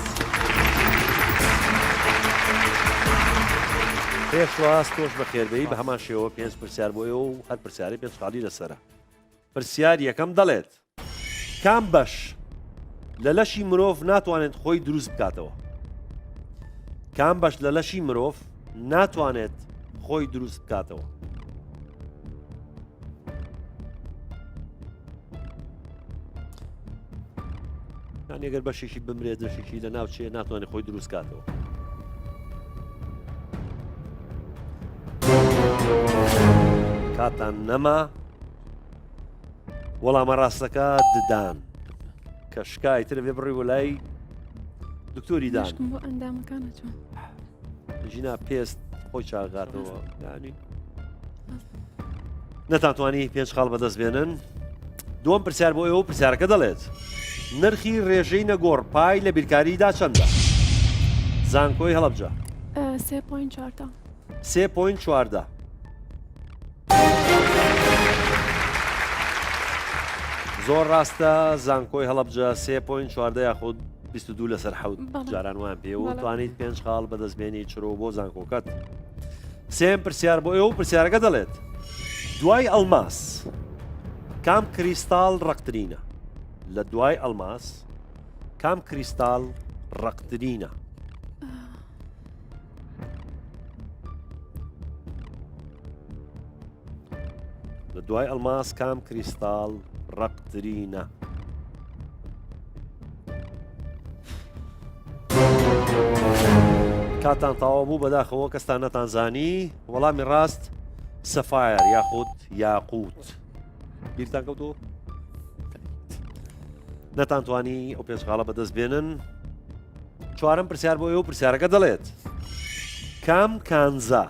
پێشواز تۆش بە خێربەی بە هەمان شێوە 5 پرسیار بۆ ئێوە و هەر پرسیاری 5 خاڵی لەسرە. پرسیار یەکەم دەڵێت کام بەش لە لەشی مرۆڤ ناتوانێت خۆی دروست بکاتەوە؟ کام بەش لە لەشی مرۆڤ ناتوانێت خۆی دروست بکاتەوە؟ یان ئەگەر بەشێکی بمرێت دەشێکی لە ناوچێ ناتوانێت خۆی دروست بکاتەوە. کاتان نەما وەڵامە ڕاستەکە ددان کە شکایتر بێ بڕی وەلای دکتۆری دان بۆ ئەندامەکانە چۆن ژینا پێست خۆی چاگاتەوە ینی نەتانتوانی 5 خاڵ بەدەست بێنن. دووەم پرسیار بۆ ئێوە پرسیارەکە دەڵێت نرخی ڕێژەی نەگۆڕ پای لە بیرکاریدا چەندە؟ زانکۆی هەڵەبجە 3.4 3.4 زۆر ڕاستە زانکۆی هەڵەبجە 3.4 یاخود 22 لەسەر حەوت جاران وان پێ و توانیت 5 خاڵ بەدەستبێنی چرۆ بۆ زانکۆکەت. سێم پرسیار بۆ ئێوە پرسیارەکە دەڵێت دوای ئەڵماس کام کریستاڵ ڕقترینە؟ لە دوای ئەڵماس کام کریستاڵ ڕقترینە؟ لە دوای ئەڵماس کام کریستاڵ ڕقترینە؟ کاتان تاوا بوو بەداخەوە کەستان نەتانزانی وەڵامی ڕاست سەفایر یاخود یاقوت بیرتان کەوتۆ؟ نەتانتوانی ئەو 5 خاڵە بەدەست بێنن. چوارم پرسیار بۆ ئێوە پرسیارەکە دەڵێت کام کانزا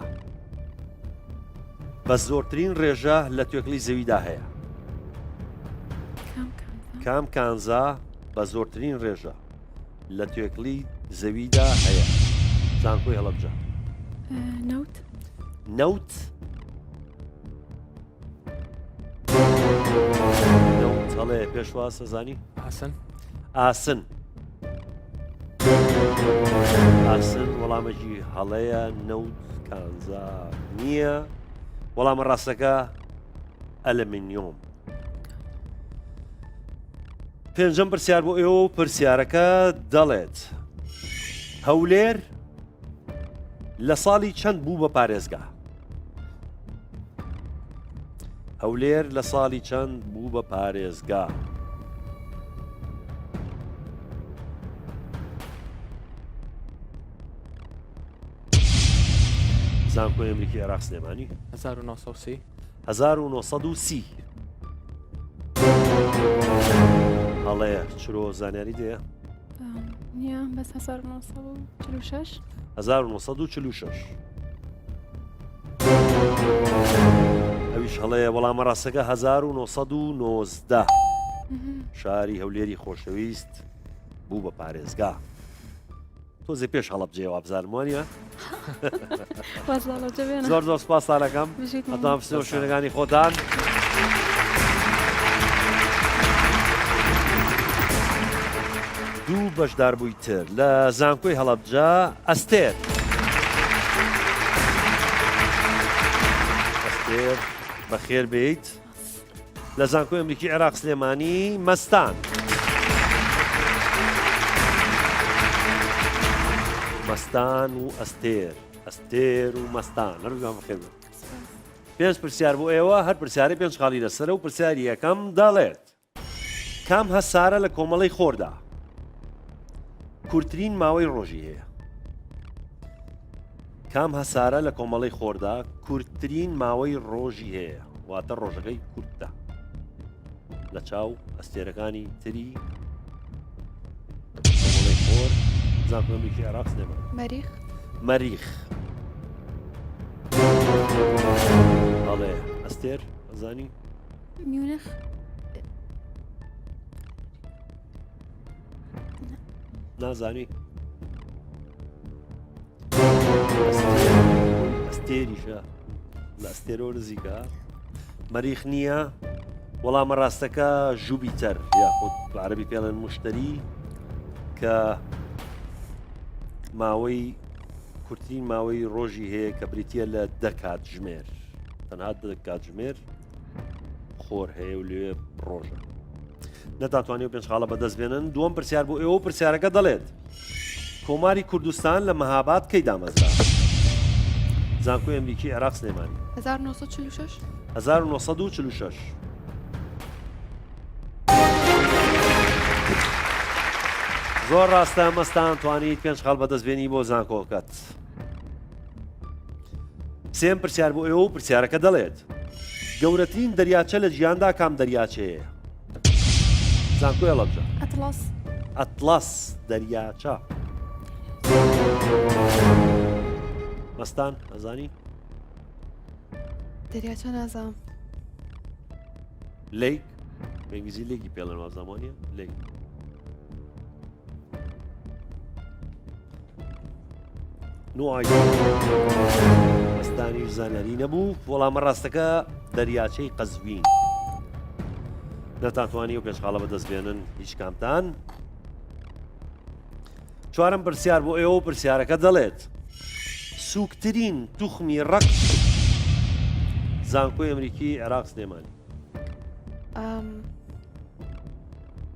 بە زۆرترین ڕێژە لە توێکڵی زەویدا هەیە؟ کام کانزا بە زۆرترین ڕێژە لە توێکڵی زەویدا هەیە؟ زانکۆی هەڵەبجە نەوت نەوت نەوت هەڵێ پێشواز سەزانی ئاسن ئاسن ئاسن وەڵامەکی هەڵەیە نەوت کانزا نییە. وەڵامە ڕاستەکە ئەلمینیۆم. پێنجەم پرسیار بۆ ئێوە پرسیارەکە دەڵێت هەولێر لە ساڵی چەند بوو بە پارێزگا؟ هەولێر لە ساڵی چەند بوو بە پارێزگا؟ زانکۆی ئەمریکی عێراق سلێمانی 1930 1930 هەڵەیە چرۆ زانیاری دەیە؟ نییە بەس 1946 1946 ئەویش هەڵەیە وەڵامە ڕاستەکە 1990 شاری هەولێری خۆشەویست بوو بە پارێزگا. تۆزێ پێش هەڵەبجێەوە بزانم وانە؟ زۆر زۆر سپاسانەکەم هەتان فسنەوە شوێنەکانی خۆتان. دوو بەشدار بووی تر لە زانکۆی هەڵەبجە ئەستێر. ئەستێر بەخێر بیت. لە زانکۆی ئەمریکی عێراق سلێمانی مەستان. مەستان و ئەستێر ئەستێر و مەستان هەردووکان بەخێر بن. 5 پرسیار بۆ ئێوە هەر پرسیاری 5 خاڵی لەسەرە و پرسیاری یەکەم دەڵێت کام هەسارە لە کۆمەڵەی خۆردا کورتترین ماوەی ڕۆژی هەیە؟ کام هەسارە لە کۆمەڵەی خۆردا کورتترین ماوەی ڕۆژی هەیە واتە ڕۆژەکەی کورتە لە چاو ئەستێرەکانی تری کۆمەڵەی خۆر زانکۆی ئەمریکی عێراق سلێمانی؟ مەریخ مەریخ هەڵێ ئەستێر ئەزانی؟ میونخ نازانی؟ ئەستێریشە لە ئەستێرۆ نزیکە. مەریخ نییە وەڵامە ڕاستەکە ژوبیتەر یاخود بە عەرەبی پێڵێن مشتری کە ماوەی کورتترین ماوەی ڕۆژی هەیە کە بریتە لە 10 کات ژمێر تەنها 10 کات ژمێر خۆر هەیە و لێ ڕۆژە نەتاتوانێت پێنج خاڵە بەدەست بێنن. دووەم پرسیار بۆ ئێوە پرسیارەکە دەڵێت کۆماری کوردستان لە مەهاباد کەی دامەزرا؟ زانکۆی ئەمریکی عێراق سلێمانی 1946 1946 زۆر ڕاستە مەستان توانیت پێنج خاڵ بەدەستبێنی بۆ زانکۆکەت. سێم پرسیار بۆ ئێوە و پرسیارەکە دەڵێت گەورەترین دەریاچە لە ژیاندا کام دەریاچەیە؟ زانکۆی هەڵەبجە. ئەتڵاس. ئەتڵاس دەریاچە. مەستان ئەزانی؟ دەریاچە نازانم. لیک بەنگلیزی لێکی پێڵێن وازامانیە لیک. مەستانیش زانیاری نەبوو. وەڵامە ڕاستەکە دەریاچەی قەزوین. نەتانتوانی و پێشخاڵە بەدەستبێنن هیچ کامتان. چوارم پرسیار بۆ ئێوە و پرسیارەکە دەڵێت سووکترین توخمی ڕەق زانکۆی ئەمریکی عێراق سلێمانی.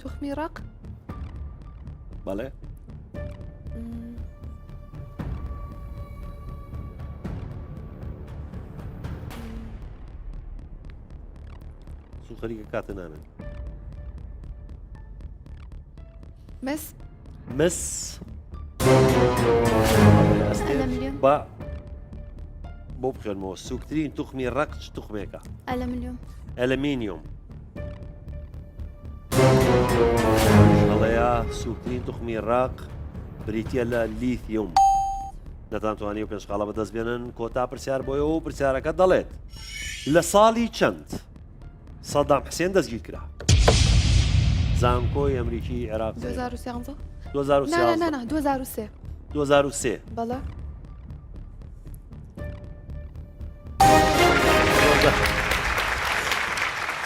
توخمی ڕەق؟ بەڵێ. خەریکە کاتە نامێن. مس مس بە بۆ بخێنمەوە سووکترین توخمی ڕەق چ توخمێکە؟ ئەلەمینیۆم. ئەلەمینیۆم. هەڵەیە سووکترین توخمی ڕەق بریتە لە لیثیۆم. نەتانتوانی و پێنجخاڵە بەدەستبێنن. کۆتا پرسیار بۆیەوە و پرسیارەکە دەڵێت لە ساڵی چەند سەدام حسێن دەستگیر کرا؟ زانکۆی ئەمریکی عێراق 2013 2013 2003 بەڵێ.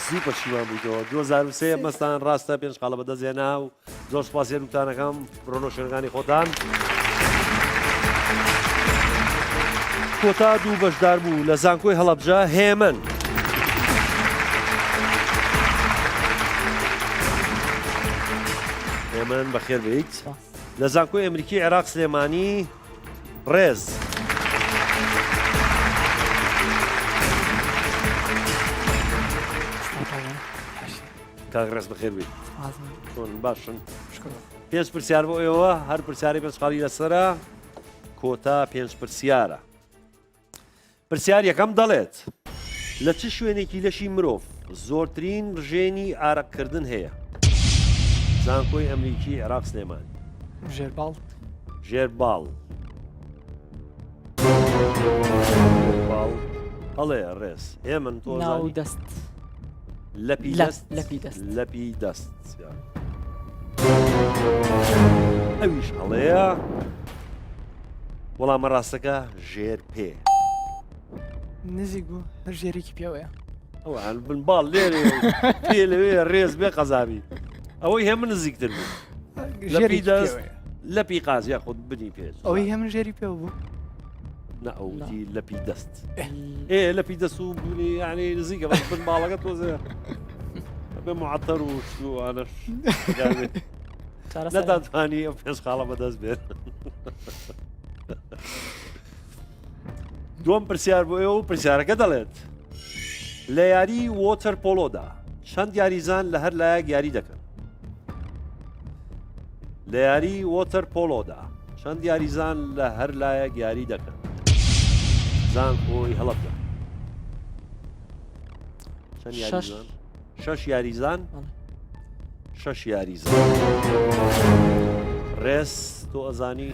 زوو پەشیمان بوویتەوە. 2003 مەستان ڕاستە پێنج خاڵە بەدەستێنا و زۆر سوپاس یاروکتانەکەم ڕۆنۆ شوێنەکانی خۆتان. کۆتا دوو بەشدار بوو لە زانکۆی هەڵەبجە هێمن. هێمن بەخێر بیت. لە زانکۆی ئەمریکی عێراق سلێمانی ڕێز. کاغڕێز بەخێر بیت. چۆن باشن. پێنج پرسیار بۆ ئێوە هەر پرسیاری پێنج خاڵی لەسەرە. کۆتا پێنج پرسیارە. پرسیار یەکەم دەڵێت لە چ شوێنێکی لەشی مرۆڤ زۆرترین ڕژێنی ئارەقکردن هەیە؟ زانکۆی ئەمریکی عێراق سلێمان. ژێرباڵ. ژێرباڵ. هەڵێ ڕێز هێمن تۆ ناو دەست. لەپی دەست. لەپی دەست. ئەویش هەڵەیە. وەڵامە ڕاستەکە ژێر پێ. نزیک بوو هەر ژێرێکی پێوەیە. ئەوان بنباڵ لێرێ پێ لەوێ ڕێز بێ قەزابی. ئەوەی هێمن نزیکتر بوو. لەپی دەست لەپی قاز یاخود بنی پێ. ئەوەی هێمن ژێری پێ بوو. نەئەوتی لەپی دەست. لەپی دەست و بوونی یعنی نزیکە بەس بنباڵەکە تۆزێ بێ معەتەر و شتوانەش نەداتوانی ئەو پێنج خاڵە بەدەست بێت. دووەم پرسیار بۆ ئێوە و پرسیارەکە دەڵێت لە یاری وۆتەر پۆلۆدا چەند یاریزان لە هەر لایەک یاری دەکەن؟ لە یاری وۆتەر پۆلۆدا چەند یاریزان لە هەر لایەک یاری دەکەن؟ زانکۆی هەڵەبجە. چەند یاریزان؟ 6 یاریزان. 6 یاریزان. ڕێز تۆ ئەزانی؟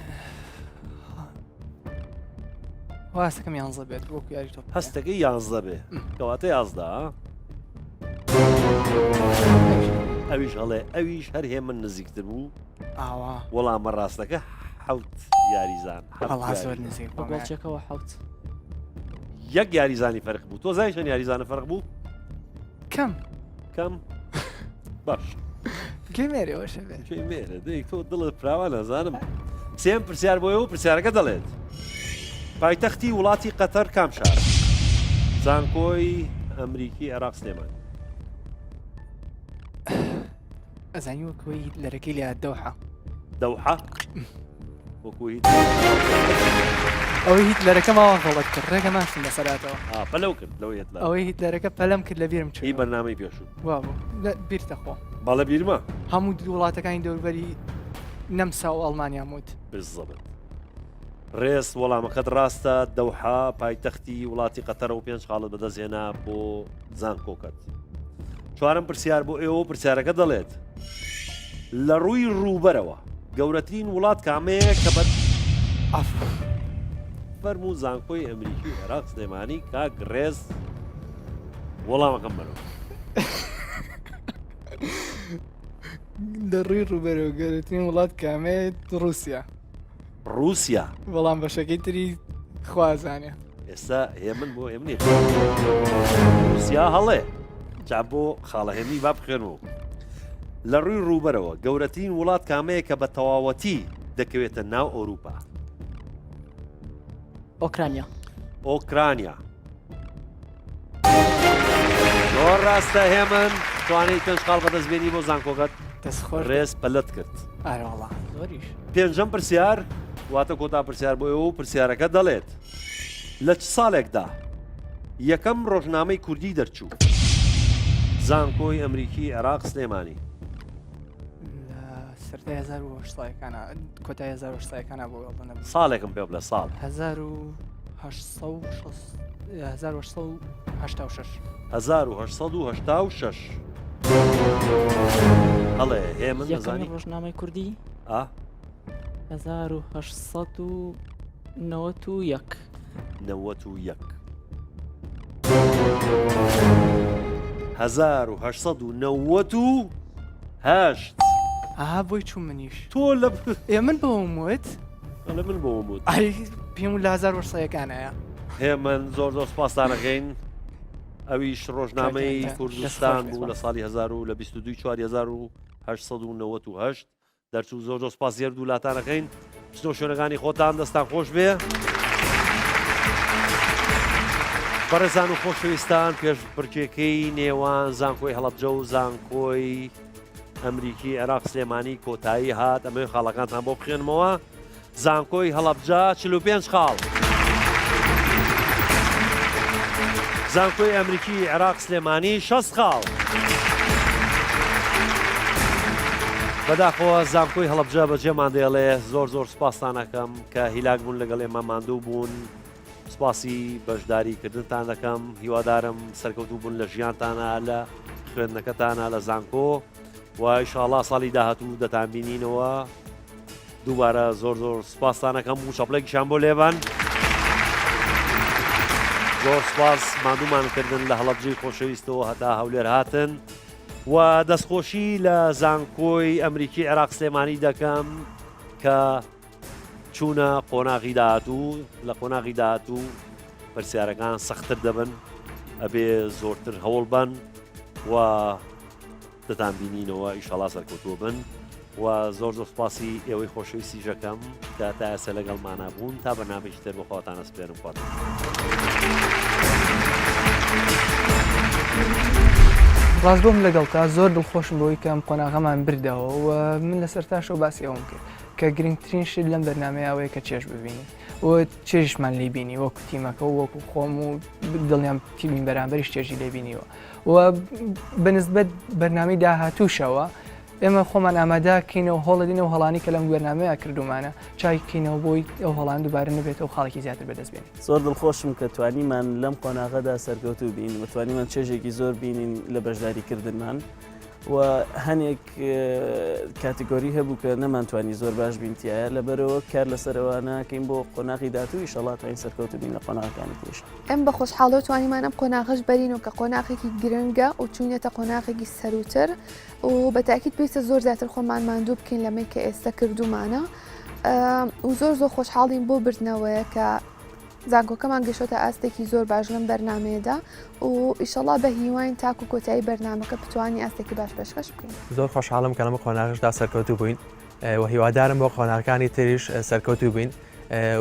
هەستەکەم 11 بێت وەکو یاری تۆ. هەستەکەی 11 بێ کەواتە 11. ئەویش هەڵێ ئەویش هەر هێمن نزیکتر بوو. وەڵامە ڕاستەکە 7 یاریزان. زۆر نزیک گۆڵچێکەوە 7. یەک یاریزانی فەرق بوو. تۆ زای چەند یاریزانە فەرق بوو؟ کەم. کەم باش گمێرەوەشە بێ مێرە دەی تۆ دڵت پراوە نەزانم سێم پرسیار بۆیە و پرسیارەکە دەڵێت پایتەختی وڵاتی قەتەر کام شار زانکۆی ئەمریکی عێراق سلێمان ئەزانی وەکوی لەرەکەی لە دەوحە دەوحە وەکوی ئەوەی هیت لەرەکە ماوە غەڵەت کرد ڕێگە ماشین لەسەراتەوە پەلەو کرد لەوەیەت لە ئەوەی هیت لەرەکە پەلەم کرد لە بیرم چی هی بەرنامەی پێشوو وا بوو بیرتەخۆ باڵە بیرمە هەموو وڵاتەکانی دەوروبەری نەمسا و ئەڵمانیا وت بزەبن ڕێز وەڵامەکەت ڕاستە دەوحا پایتەختی وڵاتی قەتەرە و پێنج خاڵت بەدەستهێنا بۆ زانکۆکەت چوارم پرسیار بۆ ئێوە پرسیارەکە دەڵێت لە ڕووی ڕووبەرەوە گەورەترین وڵات کامەیە کە بە فەرموو زانکۆی ئەمریکی و عێراق سلێمانی کاک ڕێز وەڵامەکەم بەرەوە لە ڕووی ڕووبەرەوە گەورەترین وڵات کامێت رووسیا بەڵام بەشەکەی تری خوازانێ ئێستا هێمن بۆ ئێمنێت رووسیا هەڵێ جا بۆ خاڵەهێنی با بخێنەوە لە ڕووی ڕووبەرەوە گەورەترین وڵات کامەیە کە بە تەواوەتی دەکەوێتە ناو ئەوروپا ئۆکرانیا زۆر ڕاستە هێمن توانێت پێنج خاڵ بەدەستبێنی بۆ زانکۆکەت ڕێز پەلەت کرد پێنجەم پرسیار واتە کۆتا پرسیار بۆ ئێوە و پرسیارەکە دەڵێت لە چ ساڵێکدا یەکەم ڕۆژنامەی کوردی دەرچوو زانکۆی ئەمریکی عێراق سلێمانی سەردای 1970 کۆتای 1970 بۆ ساڵێکم پێ بڵێ ساڵ 1986 هەڵێ هێمن یەکەمی ڕۆژنامەی کوردی 1991 1990 بۆی چوو منیش تۆ لە من بەوم وت لە من بۆم وت پێم لە 1970ەکانەیە هێمن زۆر زۆر سپاسدانەکەین ئەویش ڕۆژنامەی کوردستان بوو لە ساڵی 1992 دەرچوو زۆر زۆر سپاس زێر دوولاتانەکەین چنۆ شوێنەکانی خۆتان دەستان خۆش بێ بەڕێزان و خۆشەویستان پێش بڕکێکەی نێوان زانکۆی هەڵەبجە و زانکۆی ئەمریکی عێراق سلێمانی کۆتایی هات ئەمە خاڵەکانتان بۆ بخێنمەوە زانکۆی هەڵەبجە 45 خاڵ زانکۆی ئەمریکی عێراق سلێمانی 6 خاڵ بەداخەوە زانکۆی هەڵەبجە بەجێمان دێڵێ زۆر زۆر سپاسانەکەم کە هیلاک بوون لەگەڵ ئێمە ماندوو بوون سپاسی بەشداریکردنتان دەکەم هیوادارم سەرکەوتوو بوون لە ژیانتانە لە خوێندنەکەتانە لە زانکۆ و ئینشاءڵڵا ساڵی داهاتوو دەتانبینینەوە دووبارە زۆر زۆر سپاسانەکەم و شەپڵێکیشان بۆ لێبان زۆر سپاس ماندوومانکردن لە هەڵەبجەی خۆشەویستەوە هەتا هەولێر هاتن و دەستخۆشی لە زانکۆی ئەمریکی عێراق سلێمانی دەکەم کە چوونە قۆناغی داهاتوو لە قۆناغی داهاتوو پرسیارەکان سەختتر دەبن ئەبێ زۆرتر هەوڵ بن و دەتان بینینەوە ئیشەڵا سەرکەوتووە بن و زۆر زۆر سپاسی ئێوەی خۆشەویستی ژەکەم کە تا ئێستا لەگەڵمانە بوون تا بەنامێکی تر بەخواتانە سپێرم خواتن ڕاست بۆم لەگەڵ تا زۆر دڵخۆشم بۆی کەم قۆناغەمان بردەوە و من لەسەر تاشەوە باسی ئەوم کرد کە گرنگترین شت لەم بەرنامەیەوەیە کە چێژ ببینی و چێژمان لێبینی وەکو تیمەکە و وەکو خۆم و دڵنیام تیمین بەرامبەریش چێژی لێبینیوە و بەنسبەت بەرنامەی داهاتووشەوە ئێمە خۆمان ئامادەکەینەوە هەڵدینەوە هەڵانی کە لەم بەرنامەیە کردومانە چاکینەوە بۆی ئەو هەڵان دووبارە نبێتەوە خاڵێکی زیاتر بەدەستبێن زۆر دڵخۆشم کە توانیمان لەم قۆناغەدا سەرکەوتوو بین و توانیمان چێژێکی زۆر بینین لە بەشداریکردنمان و هەنێک کاتگۆری هەبوو کە نەمانتوانی زۆر باش بینتیایە لەبەرەوە کار لەسەرەوەناکەین بۆ قۆناغی داهاتوو ئینشەڵڵا توانین سەرکەوتوو بین لە قۆناغەکانی پێش ئەم بە خۆشحاڵەوە توانیمان ئەم قۆناغەش بەرین و کە قۆناغێکی گرنگە و چوونێتە قۆناغێکی سەروتر و بەتاکید پێویستە زۆر زیاتر خۆمان ماندوو بکەین لەمەی کە ئێستا کردومانە و زۆر زۆر خۆشحاڵین بۆ بردنەوەیە کە زانکۆکەمان گەشتە ئاستێکی زۆر باش لەم بەرنمەیەدا و ئیشەڵا بە هیواین تاکو کۆتایی بەرنمەکە بتوانانی ئاستێکی باش پێشکەش بکەین. زۆر خۆشحاڵم کە لەمە قۆناغشدا سەرکەوتوو بووین و هیوادارم بۆ قۆناغەکانی تریش سەرکەوتوو بووین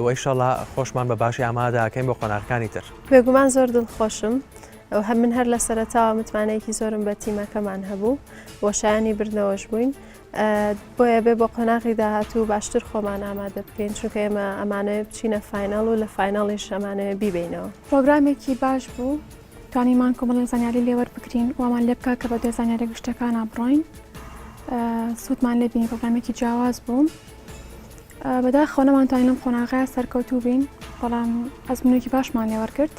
و ئیشەڵا خۆشمان بە باشی ئامادەکەین بۆ قۆناغەکانی تر. بێگومان زۆر دڵخۆشم و من هەر لە سەرەتاوە متمانەیەکی زۆرم بە تیمەکەمان هەبوو وەشایانی بردنەوەش بووین بۆیە بێ بۆ قۆناغی داهاتوو باشتر خۆمان ئامادە بکەین چونکە ئێمە ئەمانەیە بچینە فاینەڵ و لە فاینەڵیش ئەمانەیە بیبینەوە. پرۆگرامێکی باش بوو توانیمان کۆمەڵ زانیاری لێوە بکرین وامان لێ بکە کە بە دوێ زانیاری گشتەکان ئابڕۆین سوودمان لێ بینی پرۆگرامێکی جیاواز بوو بەداخەوە نەمانتوانین لەم قۆناغەیە سەرکەوتوو بین بەڵام ئەزمونێکی باشمان لێوە کرد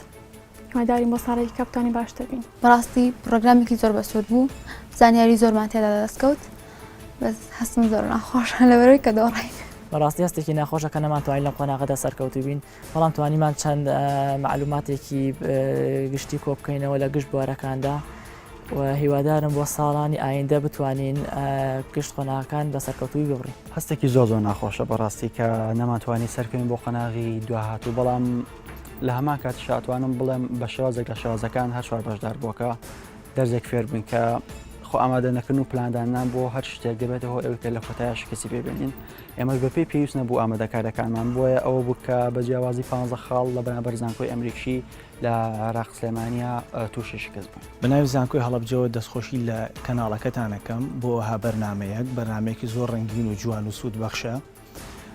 هیوادارین بۆ ساڵێکی کە بتوانین باشتر بین. بەڕاستی پرۆگرامێکی زۆر بەسوود بوو زانیاری زۆرمان تێدا دەستکەوت بەس هەستم زۆر ناخۆشە لەبەرەوەی کە دۆڕین. بەڕاستی هەستێکی ناخۆشە کە نەمانتوانین لەم قۆناغەدا سەرکەوتوو بین بەڵام توانیمان چەند معلوماتێکی گشتی کۆ بکەینەوە لە گشت بوارەکاندا و هیوادارم بۆ ساڵانی ئایندە بتوانین گشت قۆناغەکان بە سەرکەوتووی ببڕین. هەستێکی زۆر ناخۆشە بەڕاستی کە نەماتوانی سەرکەوین بۆ قۆناغی داهاتوو بەڵام لە هەمان کات شاتوانم بڵێم بە شێوازێک لە شێوازەکان هەر چوار بەشدار بووکە دەرزێک فێر بووین کە خۆ ئامادە نەکردن و پلاندانان بۆ هەر شتێک دەبێتەوە ئەوکە لە کۆتاییش کەسی پێبێنین ئێمەش بەپێی پێویست نەبوو ئامادەکارەکانمان بۆیە ئەوە بوو کە بە جیاوازی 15 خاڵ لە بەرامبەر زانکۆی ئەمریکی لە عێراق سلێمانیا تووشی شکست بوون. بەناوی زانکۆی هەڵەبجەوە دەستخۆشی لە کەناڵەکەتانەکەم بۆ ها بەرنمەیەک بەرنمەیەکی زۆر ڕەنگین و جوان و سوود بەخشە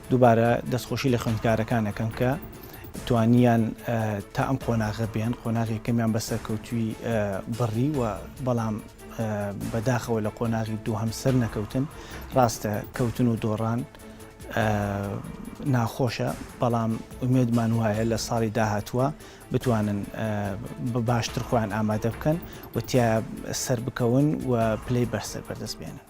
دووبارە دەستخۆشی لە خوێندکارەکانەکەم کە توانیان تا ئەم قۆناغە بێن قۆناغی کەمیان بەسەرکەوتوی بڕی و بەڵام بەداخەوە لە قۆناغی دووهەم سەر نەکەوتن ڕاستە کەوتن و دۆڕان ناخۆشە بەڵام ئومێدمان وایە لە ساڵی داهاتووە بتوانن بە باشتر خۆیان ئامادە بکەن و تیا سەر بکەون و پلەی بەرسەر بەردەست بێنن.